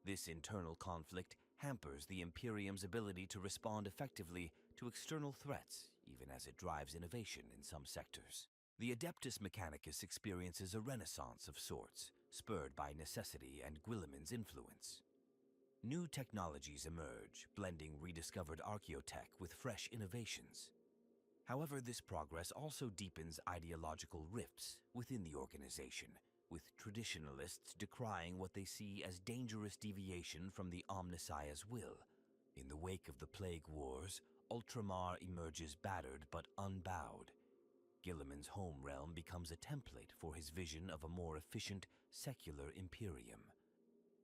This internal conflict hampers the Imperium's ability to respond effectively to external threats, even as it drives innovation in some sectors. The Adeptus Mechanicus experiences a renaissance of sorts, spurred by necessity and Guilliman's influence. New technologies emerge, blending rediscovered archaeotech with fresh innovations. However, this progress also deepens ideological rifts within the organization, with traditionalists decrying what they see as dangerous deviation from the Omnissiah's will. In the wake of the Plague Wars, Ultramar emerges battered but unbowed. Guilliman's home realm becomes a template for his vision of a more efficient, secular Imperium.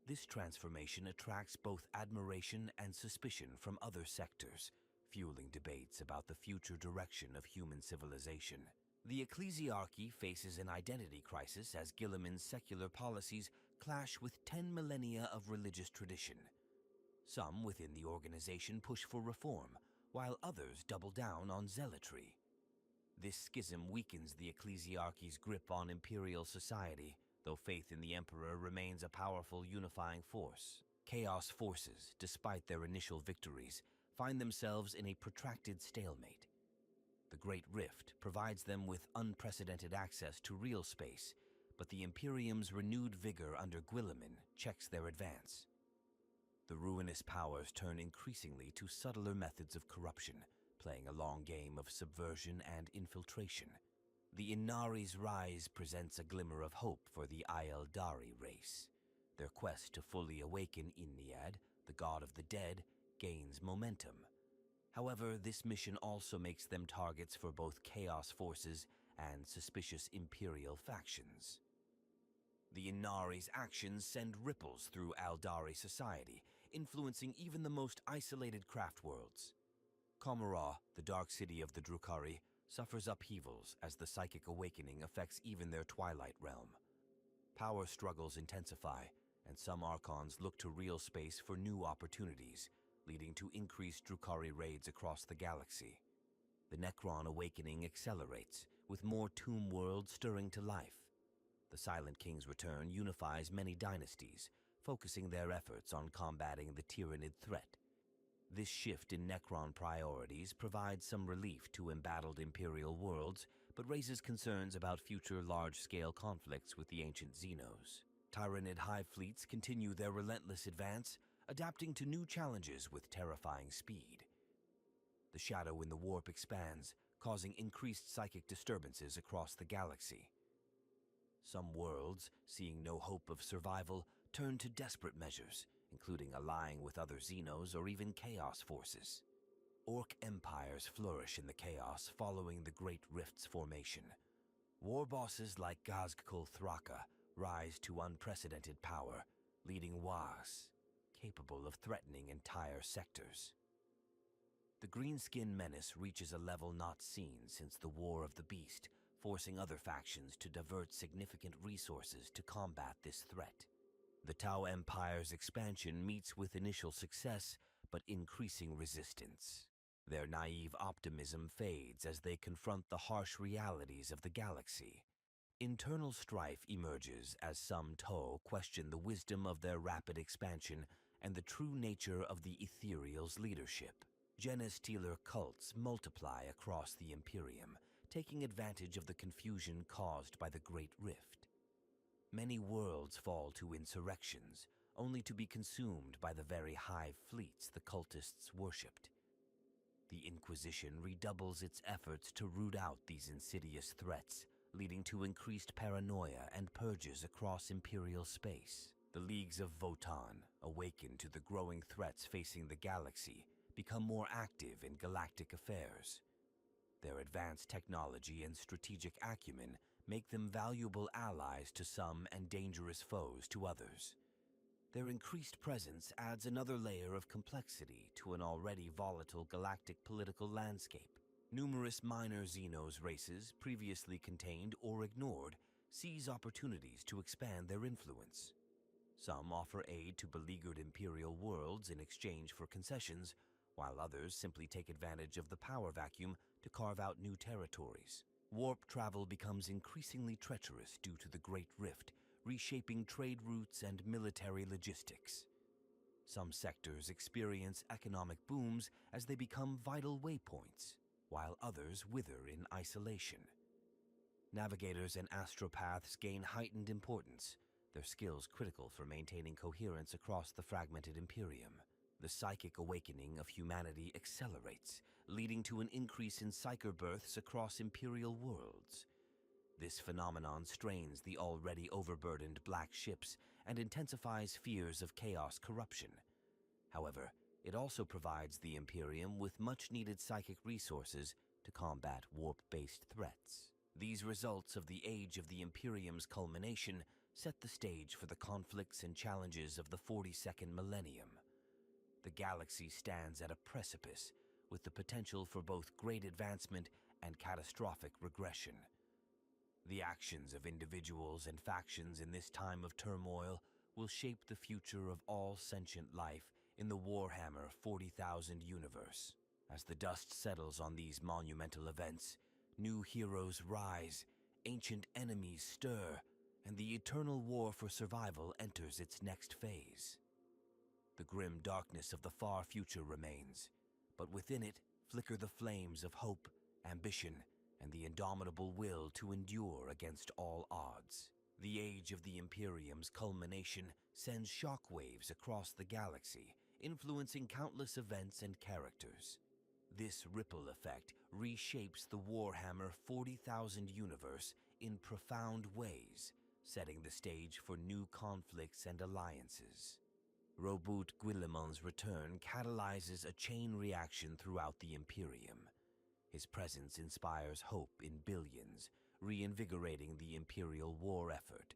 This transformation attracts both admiration and suspicion from other sectors, fueling debates about the future direction of human civilization. The ecclesiarchy faces an identity crisis as Guilliman's secular policies clash with 10 millennia of religious tradition. Some within the organization push for reform, while others double down on zealotry. This schism weakens the ecclesiarchy's grip on imperial society, though faith in the emperor remains a powerful unifying force. Chaos forces, despite their initial victories, find themselves in a protracted stalemate. The Great Rift provides them with unprecedented access to real space, but the Imperium's renewed vigor under Guilliman checks their advance. The ruinous powers turn increasingly to subtler methods of corruption, playing a long game of subversion and infiltration. The Inari's rise presents a glimmer of hope for the Aeldari race. Their quest to fully awaken Inniad, the god of the dead, gains momentum. However, this mission also makes them targets for both Chaos forces and suspicious Imperial factions. The Inari's actions send ripples through Aeldari society, influencing even the most isolated craft worlds. Komara, the dark city of the Drukhari, suffers upheavals as the psychic awakening affects even their twilight realm. Power struggles intensify, and some Archons look to real space for new opportunities, leading to increased Drukhari raids across the galaxy. The Necron awakening accelerates, with more tomb worlds stirring to life. The Silent King's return unifies many dynasties, focusing their efforts on combating the Tyrannid threat. This shift in Necron priorities provides some relief to embattled Imperial worlds, but raises concerns about future large-scale conflicts with the ancient Xenos. Tyrannid hive fleets continue their relentless advance, adapting to new challenges with terrifying speed. The shadow in the warp expands, causing increased psychic disturbances across the galaxy. Some worlds, seeing no hope of survival, turn to desperate measures, including allying with other Xenos or even Chaos forces. Orc empires flourish in the chaos following the Great Rift's formation. War bosses like Gazgkul Thraka rise to unprecedented power, leading Was, capable of threatening entire sectors. The Greenskin menace reaches a level not seen since the War of the Beast, forcing other factions to divert significant resources to combat this threat. The Tau Empire's expansion meets with initial success, but increasing resistance. Their naive optimism fades as they confront the harsh realities of the galaxy. Internal strife emerges as some Tau question the wisdom of their rapid expansion and the true nature of the Ethereal's leadership. Genestealer cults multiply across the Imperium, taking advantage of the confusion caused by the Great Rift. Many worlds fall to insurrections, only to be consumed by the very hive fleets the cultists worshipped. The Inquisition redoubles its efforts to root out these insidious threats, leading to increased paranoia and purges across Imperial space. The Leagues of Votan, awakened to the growing threats facing the galaxy, become more active in galactic affairs. Their advanced technology and strategic acumen make them valuable allies to some and dangerous foes to others. Their increased presence adds another layer of complexity to an already volatile galactic political landscape. Numerous minor Xenos races, previously contained or ignored, seize opportunities to expand their influence. Some offer aid to beleaguered Imperial worlds in exchange for concessions, while others simply take advantage of the power vacuum to carve out new territories. Warp travel becomes increasingly treacherous due to the Great Rift, reshaping trade routes and military logistics. Some sectors experience economic booms as they become vital waypoints, while others wither in isolation. Navigators and astropaths gain heightened importance, their skills critical for maintaining coherence across the fragmented Imperium. The psychic awakening of humanity accelerates, leading to an increase in psyker births across Imperial worlds. This phenomenon strains the already overburdened black ships and intensifies fears of chaos corruption. However, it also provides the Imperium with much-needed psychic resources to combat warp-based threats. These results of the age of the Imperium's culmination set the stage for the conflicts and challenges of the 42nd millennium. The galaxy stands at a precipice, with the potential for both great advancement and catastrophic regression. The actions of individuals and factions in this time of turmoil will shape the future of all sentient life in the Warhammer 40,000 universe. As the dust settles on these monumental events, new heroes rise, ancient enemies stir, and the eternal war for survival enters its next phase. The grim darkness of the far future remains, but within it flicker the flames of hope, ambition, and the indomitable will to endure against all odds. The age of the Imperium's culmination sends shockwaves across the galaxy, influencing countless events and characters. This ripple effect reshapes the Warhammer 40,000 universe in profound ways, setting the stage for new conflicts and alliances. Robert Guillemon's return catalyzes a chain reaction throughout the Imperium. His presence inspires hope in billions, reinvigorating the Imperial war effort.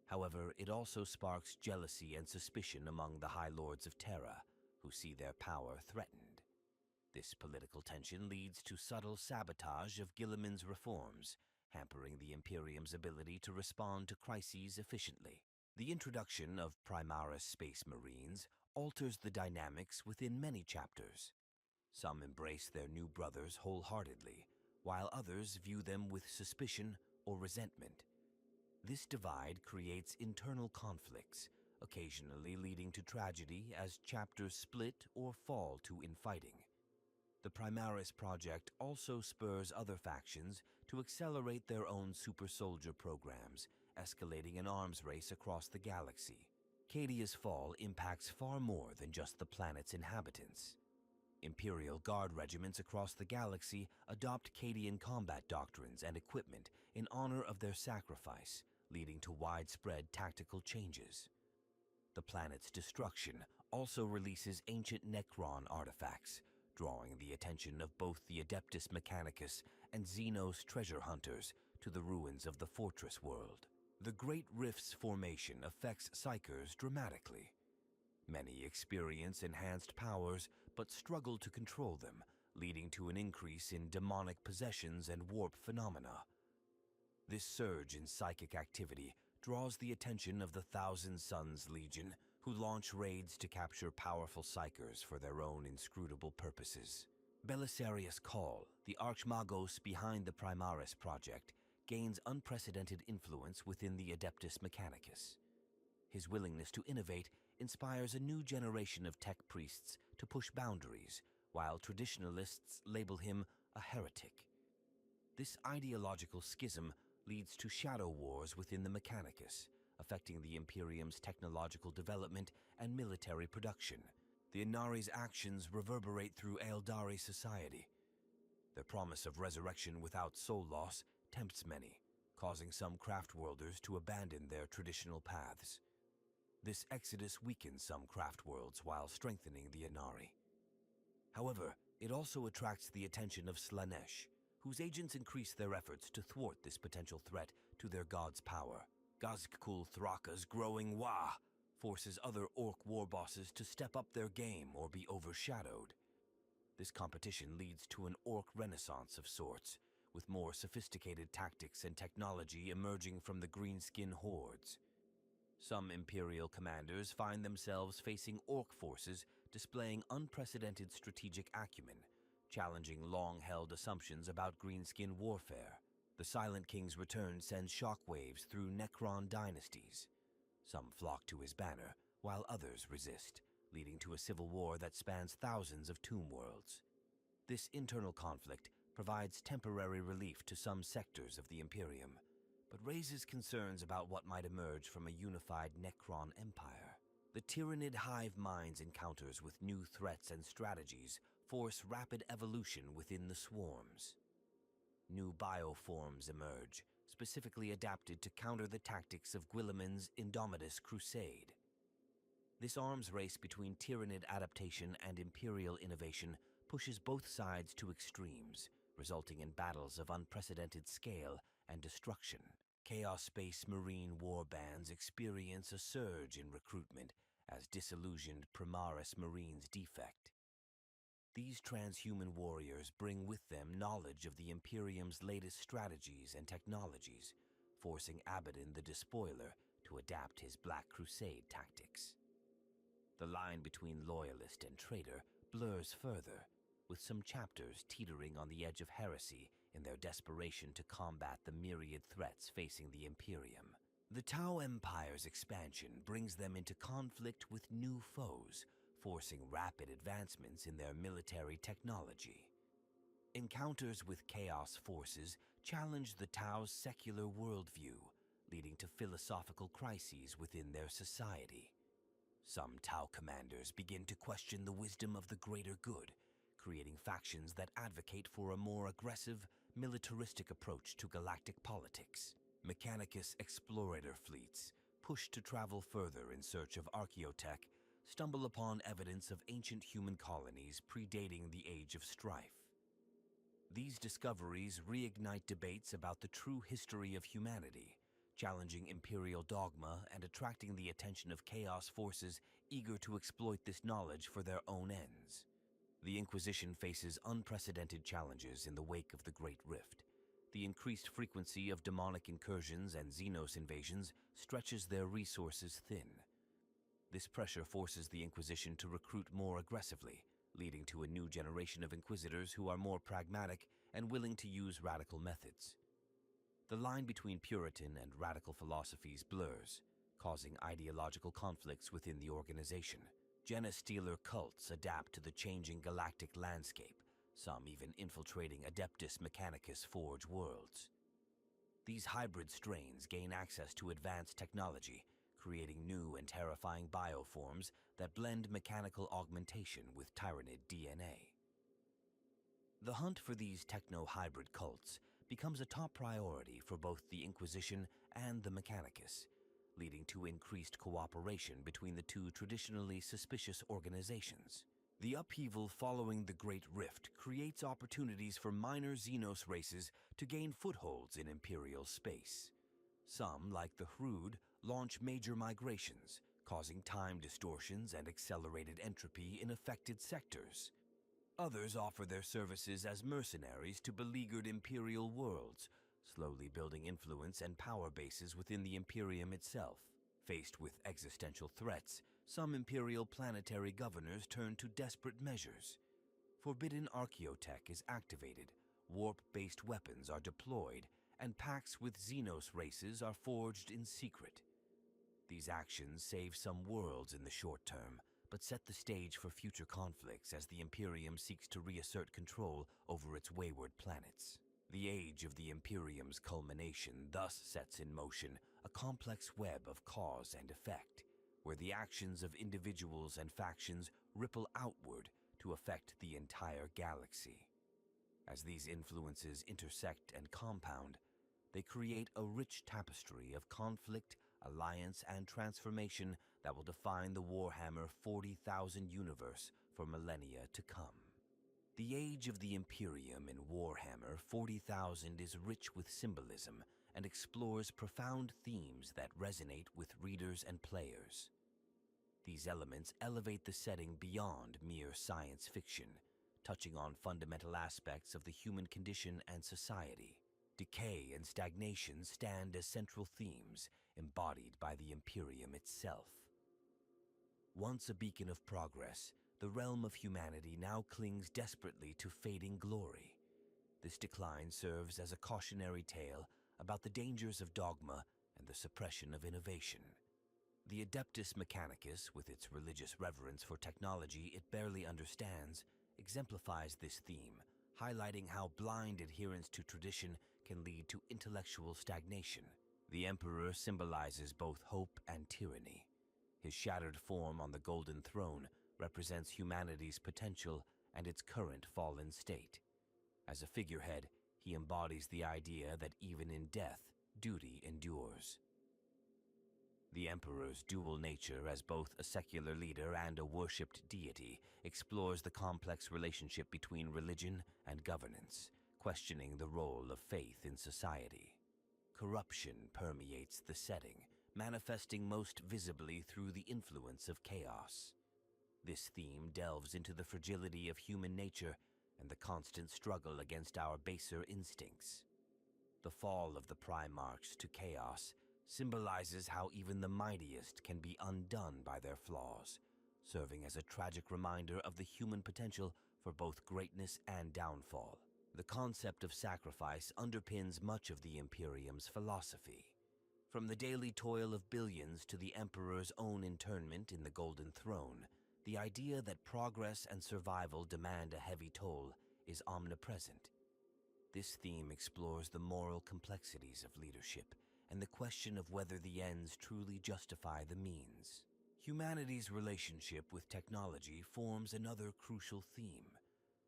However, it also sparks jealousy and suspicion among the High Lords of Terra, who see their power threatened. This political tension leads to subtle sabotage of Guillemon's reforms, hampering the Imperium's ability to respond to crises efficiently. The introduction of Primaris Space Marines alters the dynamics within many chapters. Some embrace their new brothers wholeheartedly, while others view them with suspicion or resentment. This divide creates internal conflicts, occasionally leading to tragedy as chapters split or fall to infighting. The Primaris project also spurs other factions to accelerate their own super soldier programs, escalating an arms race across the galaxy. Cadia's fall impacts far more than just the planet's inhabitants. Imperial Guard regiments across the galaxy adopt Cadian combat doctrines and equipment in honor of their sacrifice, leading to widespread tactical changes. The planet's destruction also releases ancient Necron artifacts, drawing the attention of both the Adeptus Mechanicus and Xenos treasure hunters to the ruins of the fortress world. The Great Rift's formation affects Psykers dramatically. Many experience enhanced powers but struggle to control them, leading to an increase in demonic possessions and warp phenomena. This surge in psychic activity draws the attention of the Thousand Suns Legion, who launch raids to capture powerful Psykers for their own inscrutable purposes. Belisarius Call, the Archmagos behind the Primaris project, gains unprecedented influence within the Adeptus Mechanicus. His willingness to innovate inspires a new generation of tech priests to push boundaries, while traditionalists label him a heretic. This ideological schism leads to shadow wars within the Mechanicus, affecting the Imperium's technological development and military production. The Inari's actions reverberate through Eldari society. Their promise of resurrection without soul loss tempts many, causing some craftworlders to abandon their traditional paths. This exodus weakens some craftworlds while strengthening the Inari. However, it also attracts the attention of Slanesh, whose agents increase their efforts to thwart this potential threat to their god's power. Gazkul Thraka's growing Wa forces other orc war bosses to step up their game or be overshadowed. This competition leads to an orc renaissance of sorts, with more sophisticated tactics and technology emerging from the greenskin hordes. Some Imperial commanders find themselves facing orc forces displaying unprecedented strategic acumen, challenging long-held assumptions about greenskin warfare. The Silent King's return sends shockwaves through Necron dynasties. Some flock to his banner, while others resist, leading to a civil war that spans thousands of tomb worlds. This internal conflict provides temporary relief to some sectors of the Imperium, but raises concerns about what might emerge from a unified Necron empire. The Tyranid hive mind's encounters with new threats and strategies force rapid evolution within the swarms. New bioforms emerge, specifically adapted to counter the tactics of Guilliman's Indomitus Crusade. This arms race between Tyranid adaptation and Imperial innovation pushes both sides to extremes, resulting in battles of unprecedented scale and destruction. Chaos Space Marine warbands experience a surge in recruitment as disillusioned Primaris Marines defect. These transhuman warriors bring with them knowledge of the Imperium's latest strategies and technologies, forcing Abaddon the Despoiler to adapt his Black Crusade tactics. The line between loyalist and traitor blurs further, with some chapters teetering on the edge of heresy in their desperation to combat the myriad threats facing the Imperium. The Tau Empire's expansion brings them into conflict with new foes, forcing rapid advancements in their military technology. Encounters with Chaos forces challenge the Tau's secular worldview, leading to philosophical crises within their society. Some Tau commanders begin to question the wisdom of the greater good, creating factions that advocate for a more aggressive, militaristic approach to galactic politics. Mechanicus explorator fleets, pushed to travel further in search of archaeotech, stumble upon evidence of ancient human colonies predating the Age of Strife. These discoveries reignite debates about the true history of humanity, challenging Imperial dogma and attracting the attention of Chaos forces eager to exploit this knowledge for their own ends. The Inquisition faces unprecedented challenges in the wake of the Great Rift. The increased frequency of demonic incursions and Xenos invasions stretches their resources thin. This pressure forces the Inquisition to recruit more aggressively, leading to a new generation of Inquisitors who are more pragmatic and willing to use radical methods. The line between Puritan and radical philosophies blurs, causing ideological conflicts within the organization. Genestealer cults adapt to the changing galactic landscape, some even infiltrating Adeptus Mechanicus Forge worlds. These hybrid strains gain access to advanced technology, creating new and terrifying bioforms that blend mechanical augmentation with Tyranid DNA. The hunt for these techno-hybrid cults becomes a top priority for both the Inquisition and the Mechanicus, leading to increased cooperation between the two traditionally suspicious organizations. The upheaval following the Great Rift creates opportunities for minor Xenos races to gain footholds in Imperial space. Some, like the Hrud, launch major migrations, causing time distortions and accelerated entropy in affected sectors. Others offer their services as mercenaries to beleaguered Imperial worlds, slowly building influence and power bases within the Imperium itself. Faced with existential threats, some Imperial planetary governors turn to desperate measures. Forbidden archaeotech is activated, warp-based weapons are deployed, and pacts with Xenos races are forged in secret. These actions save some worlds in the short term, but set the stage for future conflicts as the Imperium seeks to reassert control over its wayward planets. The age of the Imperium's culmination thus sets in motion a complex web of cause and effect, where the actions of individuals and factions ripple outward to affect the entire galaxy. As these influences intersect and compound, they create a rich tapestry of conflict, alliance, and transformation that will define the Warhammer 40,000 universe for millennia to come. The age of the Imperium in Warhammer 40,000 is rich with symbolism and explores profound themes that resonate with readers and players. These elements elevate the setting beyond mere science fiction, touching on fundamental aspects of the human condition and society. Decay and stagnation stand as central themes embodied by the Imperium itself. Once a beacon of progress, the realm of humanity now clings desperately to fading glory. This decline serves as a cautionary tale about the dangers of dogma and the suppression of innovation. The Adeptus Mechanicus, with its religious reverence for technology it barely understands, exemplifies this theme, highlighting how blind adherence to tradition can lead to intellectual stagnation. The Emperor symbolizes both hope and tyranny. His shattered form on the Golden Throne represents humanity's potential and its current fallen state. As a figurehead, he embodies the idea that even in death, duty endures. The Emperor's dual nature as both a secular leader and a worshipped deity explores the complex relationship between religion and governance, questioning the role of faith in society. Corruption permeates the setting, manifesting most visibly through the influence of chaos. This theme delves into the fragility of human nature and the constant struggle against our baser instincts. The fall of the Primarchs to chaos symbolizes how even the mightiest can be undone by their flaws, serving as a tragic reminder of the human potential for both greatness and downfall. The concept of sacrifice underpins much of the Imperium's philosophy. From the daily toil of billions to the Emperor's own internment in the Golden Throne, the idea that progress and survival demand a heavy toll is omnipresent. This theme explores the moral complexities of leadership and the question of whether the ends truly justify the means. Humanity's relationship with technology forms another crucial theme.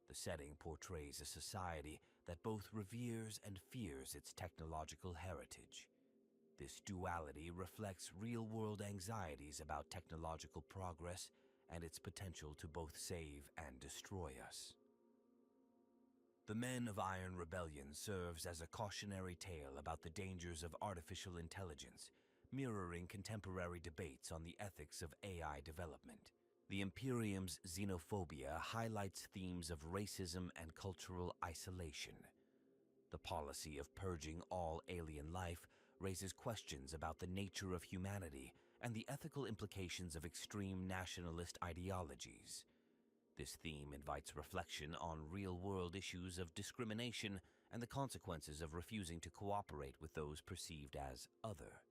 The setting portrays a society that both reveres and fears its technological heritage. This duality reflects real-world anxieties about technological progress and its potential to both save and destroy us. The Men of Iron Rebellion serves as a cautionary tale about the dangers of artificial intelligence, mirroring contemporary debates on the ethics of AI development. The Imperium's xenophobia highlights themes of racism and cultural isolation. The policy of purging all alien life raises questions about the nature of humanity and the ethical implications of extreme nationalist ideologies. This theme invites reflection on real-world issues of discrimination and the consequences of refusing to cooperate with those perceived as other.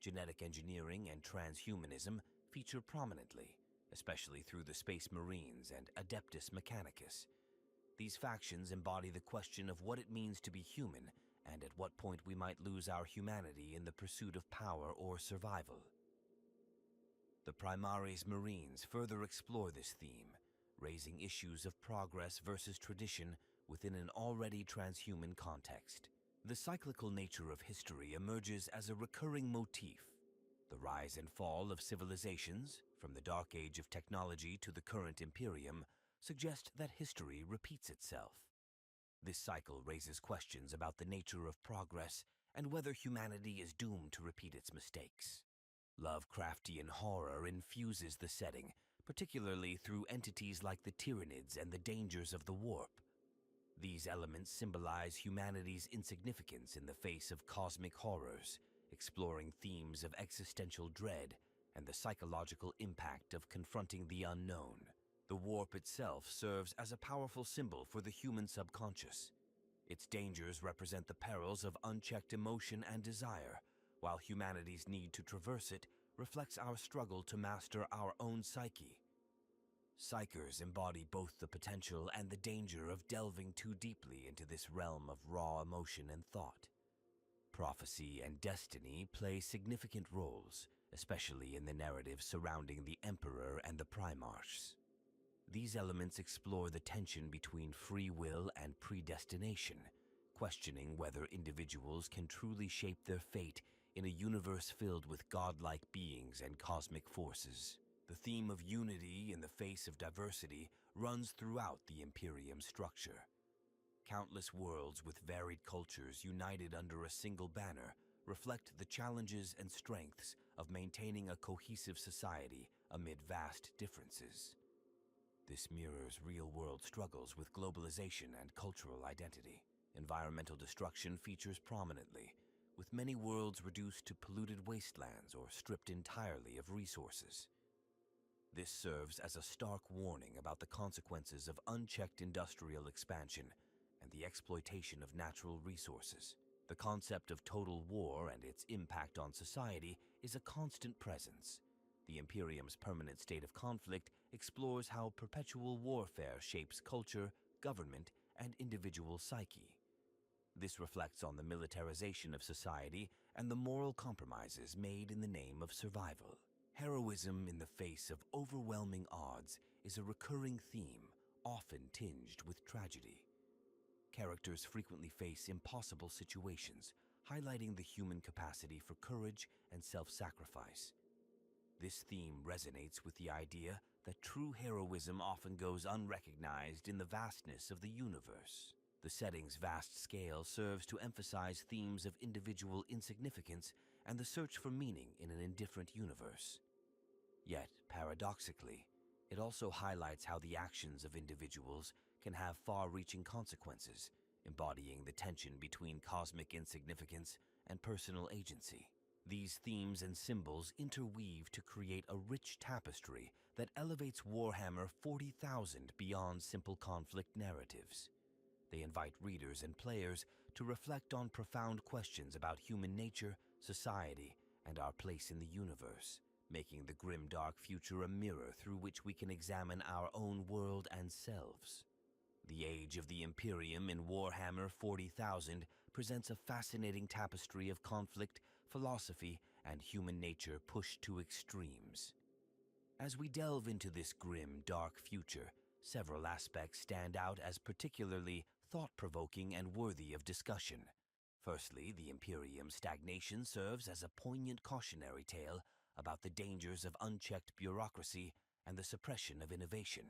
Genetic engineering and transhumanism feature prominently, especially through the Space Marines and Adeptus Mechanicus. These factions embody the question of what it means to be human and at what point we might lose our humanity in the pursuit of power or survival. The Primaris Marines further explore this theme, raising issues of progress versus tradition within an already transhuman context. The cyclical nature of history emerges as a recurring motif. The rise and fall of civilizations, from the dark age of technology to the current Imperium, suggest that history repeats itself. This cycle raises questions about the nature of progress and whether humanity is doomed to repeat its mistakes. Lovecraftian horror infuses the setting, particularly through entities like the Tyranids and the dangers of the warp. These elements symbolize humanity's insignificance in the face of cosmic horrors, exploring themes of existential dread and the psychological impact of confronting the unknown. The warp itself serves as a powerful symbol for the human subconscious. Its dangers represent the perils of unchecked emotion and desire, while humanity's need to traverse it reflects our struggle to master our own psyche. Psychers embody both the potential and the danger of delving too deeply into this realm of raw emotion and thought. Prophecy and destiny play significant roles, especially in the narrative surrounding the Emperor and the Primarchs. These elements explore the tension between free will and predestination, questioning whether individuals can truly shape their fate in a universe filled with godlike beings and cosmic forces. The theme of unity in the face of diversity runs throughout the Imperium structure. Countless worlds with varied cultures united under a single banner reflect the challenges and strengths of maintaining a cohesive society amid vast differences. This mirrors real-world struggles with globalization and cultural identity. Environmental destruction features prominently, with many worlds reduced to polluted wastelands or stripped entirely of resources. This serves as a stark warning about the consequences of unchecked industrial expansion and the exploitation of natural resources. The concept of total war and its impact on society is a constant presence. The Imperium's permanent state of conflict explores how perpetual warfare shapes culture, government, and individual psyche. This reflects on the militarization of society and the moral compromises made in the name of survival. Heroism in the face of overwhelming odds is a recurring theme, often tinged with tragedy. Characters frequently face impossible situations, highlighting the human capacity for courage and self-sacrifice. This theme resonates with the idea that true heroism often goes unrecognized in the vastness of the universe. The setting's vast scale serves to emphasize themes of individual insignificance and the search for meaning in an indifferent universe. Yet, paradoxically, it also highlights how the actions of individuals can have far-reaching consequences, embodying the tension between cosmic insignificance and personal agency. These themes and symbols interweave to create a rich tapestry that elevates Warhammer 40,000 beyond simple conflict narratives. They invite readers and players to reflect on profound questions about human nature, society, and our place in the universe, making the grim dark future a mirror through which we can examine our own world and selves. The Age of the Imperium in Warhammer 40,000 presents a fascinating tapestry of conflict, philosophy, and human nature pushed to extremes. As we delve into this grim, dark future, several aspects stand out as particularly thought-provoking and worthy of discussion. Firstly, the Imperium's stagnation serves as a poignant cautionary tale about the dangers of unchecked bureaucracy and the suppression of innovation.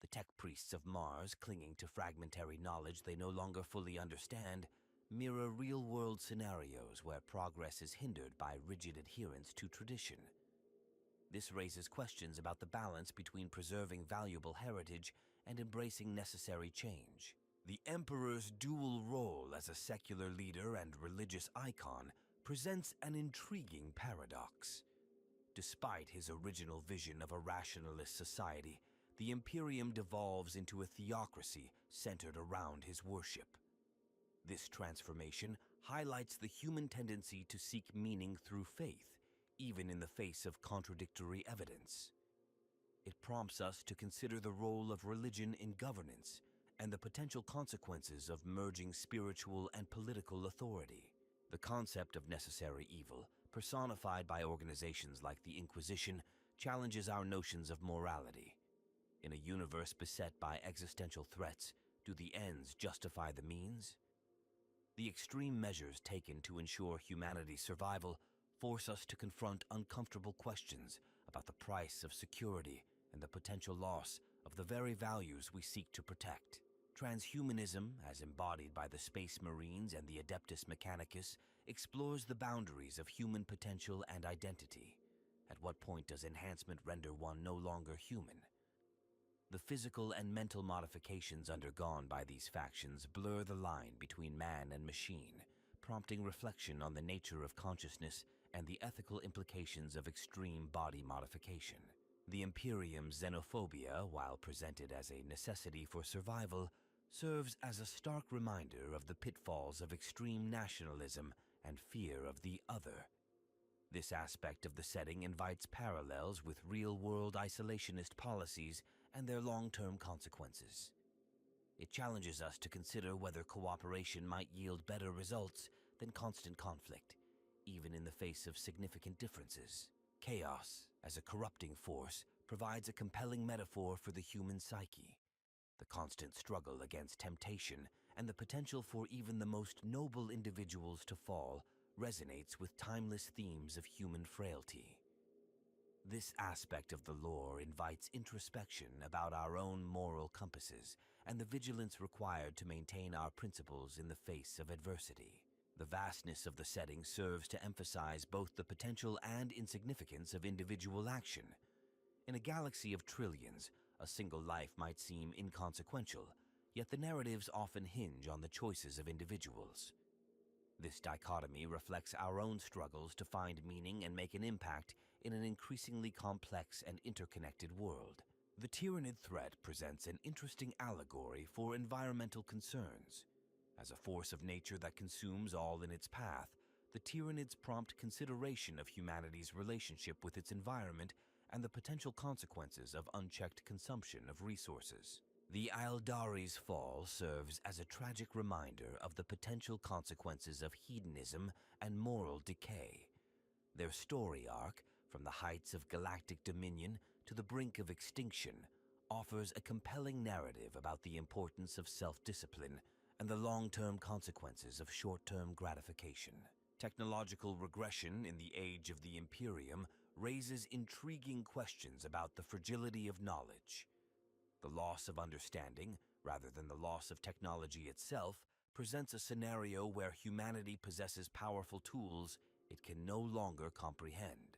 The tech priests of Mars, clinging to fragmentary knowledge they no longer fully understand, mirror real-world scenarios where progress is hindered by rigid adherence to tradition. This raises questions about the balance between preserving valuable heritage and embracing necessary change. The Emperor's dual role as a secular leader and religious icon presents an intriguing paradox. Despite his original vision of a rationalist society, the Imperium devolves into a theocracy centered around his worship. This transformation highlights the human tendency to seek meaning through faith, even in the face of contradictory evidence. It prompts us to consider the role of religion in governance and the potential consequences of merging spiritual and political authority. The concept of necessary evil, personified by organizations like the Inquisition, challenges our notions of morality. In a universe beset by existential threats, do the ends justify the means? The extreme measures taken to ensure humanity's survival force us to confront uncomfortable questions about the price of security and the potential loss of the very values we seek to protect. Transhumanism, as embodied by the Space Marines and the Adeptus Mechanicus, explores the boundaries of human potential and identity. At what point does enhancement render one no longer human? The physical and mental modifications undergone by these factions blur the line between man and machine, prompting reflection on the nature of consciousness and the ethical implications of extreme body modification. The Imperium's xenophobia, while presented as a necessity for survival, serves as a stark reminder of the pitfalls of extreme nationalism and fear of the other. This aspect of the setting invites parallels with real-world isolationist policies and their long-term consequences. It challenges us to consider whether cooperation might yield better results than constant conflict, even in the face of significant differences. Chaos, as a corrupting force, provides a compelling metaphor for the human psyche. The constant struggle against temptation and the potential for even the most noble individuals to fall resonates with timeless themes of human frailty. This aspect of the lore invites introspection about our own moral compasses and the vigilance required to maintain our principles in the face of adversity. The vastness of the setting serves to emphasize both the potential and insignificance of individual action. In a galaxy of trillions, a single life might seem inconsequential, yet the narratives often hinge on the choices of individuals. This dichotomy reflects our own struggles to find meaning and make an impact in an increasingly complex and interconnected world. The Tyranid threat presents an interesting allegory for environmental concerns. As a force of nature that consumes all in its path, the Tyranids prompt consideration of humanity's relationship with its environment and the potential consequences of unchecked consumption of resources. The Aeldari's fall serves as a tragic reminder of the potential consequences of hedonism and moral decay. Their story arc, from the heights of galactic dominion to the brink of extinction, offers a compelling narrative about the importance of self-discipline and the long-term consequences of short-term gratification. Technological regression in the age of the Imperium raises intriguing questions about the fragility of knowledge. The loss of understanding, rather than the loss of technology itself, presents a scenario where humanity possesses powerful tools it can no longer comprehend.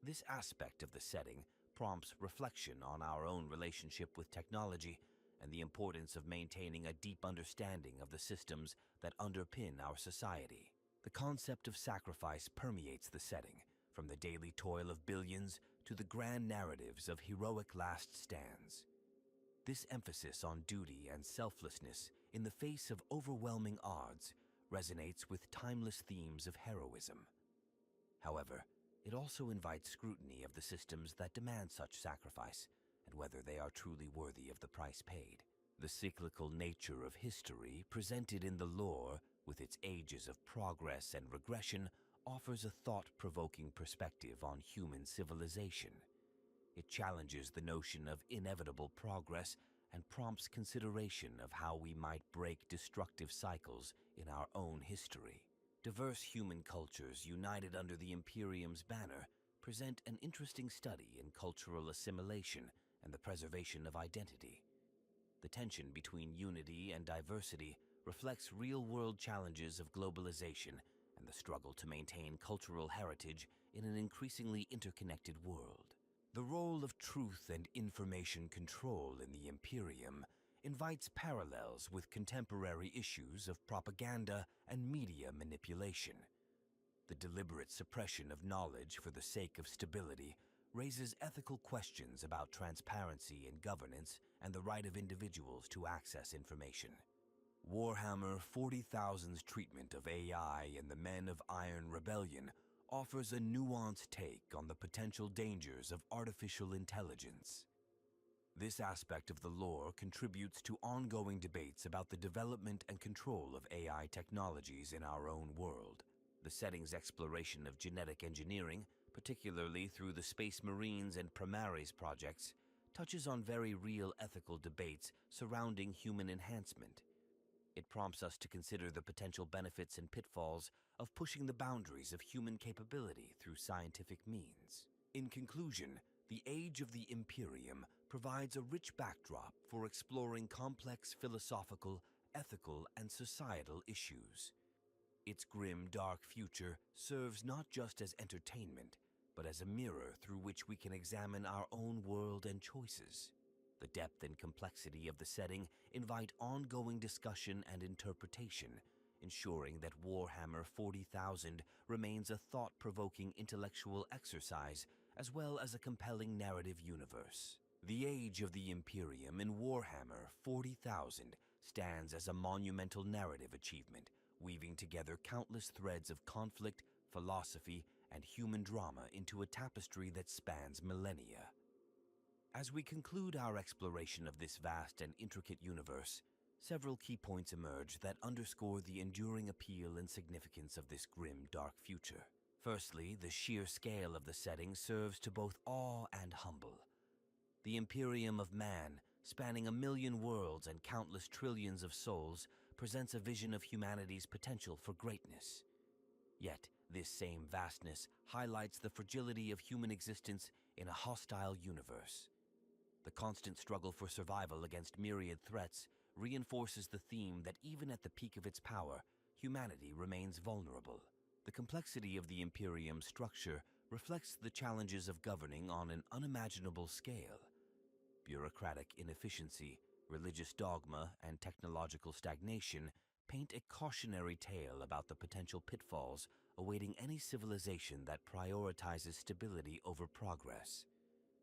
This aspect of the setting prompts reflection on our own relationship with technology and the importance of maintaining a deep understanding of the systems that underpin our society. The concept of sacrifice permeates the setting, from the daily toil of billions to the grand narratives of heroic last stands. This emphasis on duty and selflessness in the face of overwhelming odds resonates with timeless themes of heroism. However, it also invites scrutiny of the systems that demand such sacrifice and whether they are truly worthy of the price paid. The cyclical nature of history, presented in the lore with its ages of progress and regression, offers a thought-provoking perspective on human civilization. It challenges the notion of inevitable progress and prompts consideration of how we might break destructive cycles in our own history. Diverse human cultures united under the Imperium's banner present an interesting study in cultural assimilation and the preservation of identity. The tension between unity and diversity reflects real-world challenges of globalization and the struggle to maintain cultural heritage in an increasingly interconnected world. The role of truth and information control in the Imperium invites parallels with contemporary issues of propaganda and media manipulation. The deliberate suppression of knowledge for the sake of stability raises ethical questions about transparency in governance and the right of individuals to access information. Warhammer 40,000's treatment of AI in the Men of Iron Rebellion offers a nuanced take on the potential dangers of artificial intelligence. This aspect of the lore contributes to ongoing debates about the development and control of AI technologies in our own world. The setting's exploration of genetic engineering, particularly through the Space Marines and Primaris projects, touches on very real ethical debates surrounding human enhancement. It prompts us to consider the potential benefits and pitfalls of pushing the boundaries of human capability through scientific means. In conclusion, the Age of the Imperium provides a rich backdrop for exploring complex philosophical, ethical, and societal issues. Its grim, dark future serves not just as entertainment, but as a mirror through which we can examine our own world and choices. The depth and complexity of the setting invite ongoing discussion and interpretation, ensuring that Warhammer 40,000 remains a thought-provoking intellectual exercise as well as a compelling narrative universe. The Age of the Imperium in Warhammer 40,000 stands as a monumental narrative achievement, weaving together countless threads of conflict, philosophy, and human drama into a tapestry that spans millennia. As we conclude our exploration of this vast and intricate universe, several key points emerge that underscore the enduring appeal and significance of this grim, dark future. Firstly, the sheer scale of the setting serves to both awe and humble. The Imperium of Man, spanning 1,000,000 worlds and countless trillions of souls, presents a vision of humanity's potential for greatness. Yet, this same vastness highlights the fragility of human existence in a hostile universe. The constant struggle for survival against myriad threats reinforces the theme that even at the peak of its power, humanity remains vulnerable. The complexity of the Imperium's structure reflects the challenges of governing on an unimaginable scale. Bureaucratic inefficiency, religious dogma, and technological stagnation paint a cautionary tale about the potential pitfalls awaiting any civilization that prioritizes stability over progress.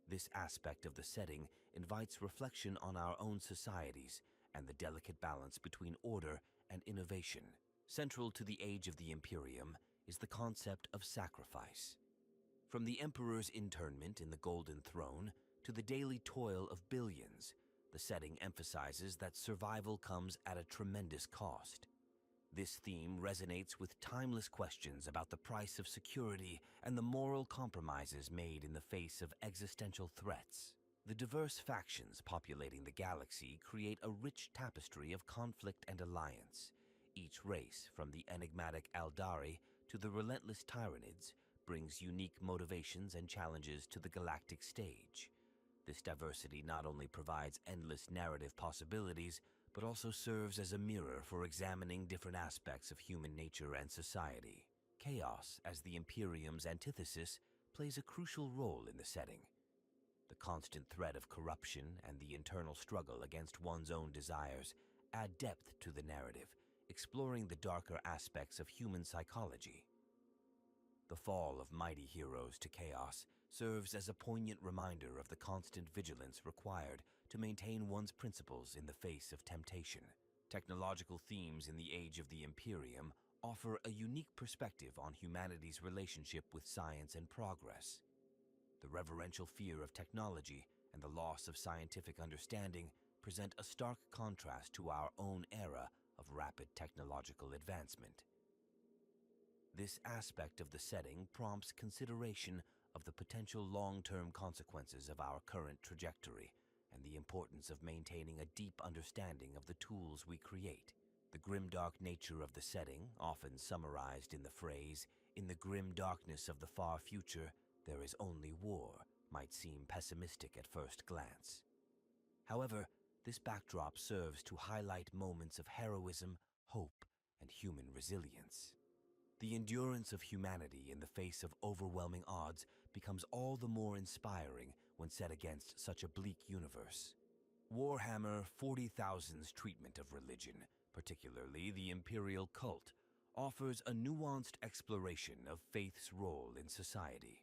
This aspect of the setting invites reflection on our own societies and the delicate balance between order and innovation. Central to the Age of the Imperium is the concept of sacrifice. From the Emperor's internment in the Golden Throne to the daily toil of billions, the setting emphasizes that survival comes at a tremendous cost. This theme resonates with timeless questions about the price of security and the moral compromises made in the face of existential threats. The diverse factions populating the galaxy create a rich tapestry of conflict and alliance. Each race, from the enigmatic Eldari to the relentless Tyranids, brings unique motivations and challenges to the galactic stage. This diversity not only provides endless narrative possibilities, but also serves as a mirror for examining different aspects of human nature and society. Chaos, as the Imperium's antithesis, plays a crucial role in the setting. The constant threat of corruption and the internal struggle against one's own desires add depth to the narrative, exploring the darker aspects of human psychology. The fall of mighty heroes to chaos serves as a poignant reminder of the constant vigilance required to maintain one's principles in the face of temptation. Technological themes in the Age of the Imperium offer a unique perspective on humanity's relationship with science and progress. The reverential fear of technology and the loss of scientific understanding present a stark contrast to our own era of rapid technological advancement. This aspect of the setting prompts consideration of the potential long-term consequences of our current trajectory and the importance of maintaining a deep understanding of the tools we create. The grim-dark nature of the setting, often summarized in the phrase, "In the grim darkness of the far future, there is only war," might seem pessimistic at first glance. However, this backdrop serves to highlight moments of heroism, hope, and human resilience. The endurance of humanity in the face of overwhelming odds becomes all the more inspiring when set against such a bleak universe. Warhammer 40,000's treatment of religion, particularly the Imperial cult, offers a nuanced exploration of faith's role in society.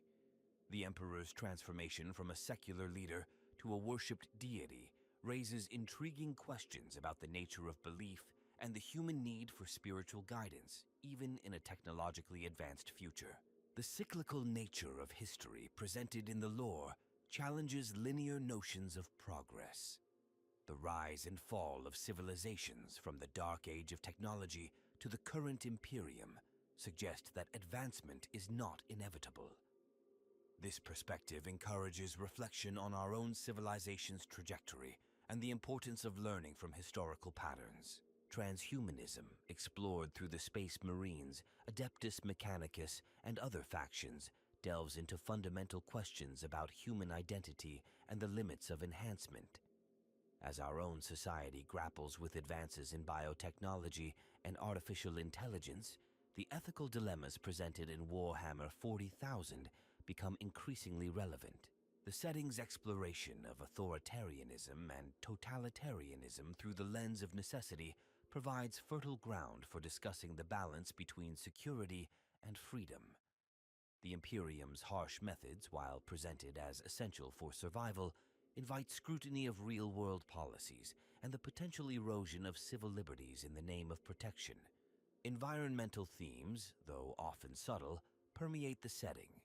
The Emperor's transformation from a secular leader to a worshipped deity raises intriguing questions about the nature of belief and the human need for spiritual guidance, even in a technologically advanced future. The cyclical nature of history presented in the lore challenges linear notions of progress. The rise and fall of civilizations from the dark age of technology to the current Imperium suggest that advancement is not inevitable. This perspective encourages reflection on our own civilization's trajectory and the importance of learning from historical patterns. Transhumanism, explored through the Space Marines, Adeptus Mechanicus, and other factions, delves into fundamental questions about human identity and the limits of enhancement. As our own society grapples with advances in biotechnology and artificial intelligence, the ethical dilemmas presented in Warhammer 40,000 become increasingly relevant. The setting's exploration of authoritarianism and totalitarianism through the lens of necessity provides fertile ground for discussing the balance between security and freedom. The Imperium's harsh methods, while presented as essential for survival, invite scrutiny of real-world policies and the potential erosion of civil liberties in the name of protection. Environmental themes, though often subtle, permeate the setting.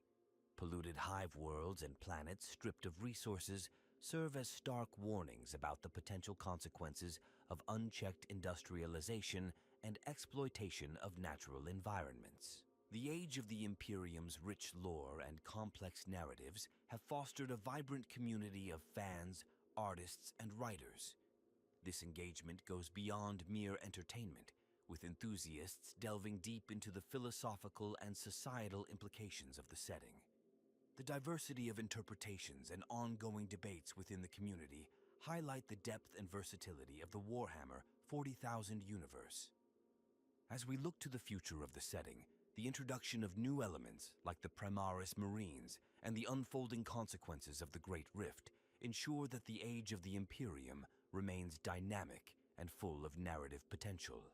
Polluted hive worlds and planets stripped of resources serve as stark warnings about the potential consequences of unchecked industrialization and exploitation of natural environments. The age of the Imperium's rich lore and complex narratives have fostered a vibrant community of fans, artists, and writers. This engagement goes beyond mere entertainment, with enthusiasts delving deep into the philosophical and societal implications of the setting. The diversity of interpretations and ongoing debates within the community highlight the depth and versatility of the Warhammer 40,000 universe. As we look to the future of the setting, the introduction of new elements like the Primaris Marines and the unfolding consequences of the Great Rift ensure that the age of the Imperium remains dynamic and full of narrative potential.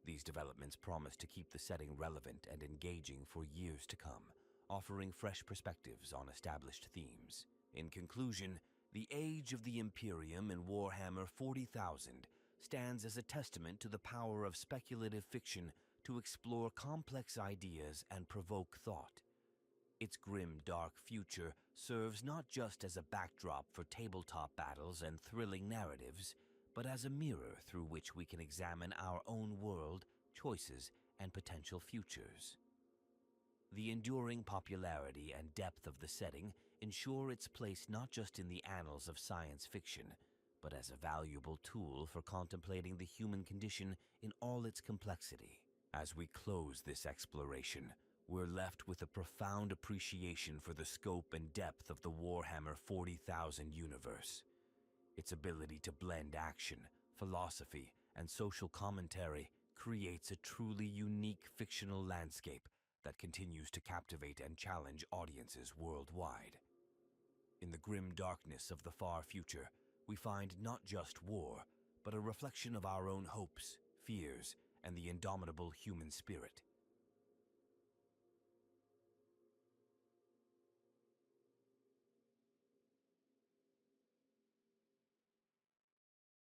These developments promise to keep the setting relevant and engaging for years to come, offering fresh perspectives on established themes. In conclusion, the age of the Imperium in Warhammer 40,000 stands as a testament to the power of speculative fiction to explore complex ideas and provoke thought. Its grim, dark future serves not just as a backdrop for tabletop battles and thrilling narratives, but as a mirror through which we can examine our own world, choices, and potential futures. The enduring popularity and depth of the setting ensure its place not just in the annals of science fiction, but as a valuable tool for contemplating the human condition in all its complexity. As we close this exploration, we're left with a profound appreciation for the scope and depth of the Warhammer 40,000 universe. Its ability to blend action, philosophy, and social commentary creates a truly unique fictional landscape that continues to captivate and challenge audiences worldwide. In the grim darkness of the far future, we find not just war, but a reflection of our own hopes, fears, and the indomitable human spirit.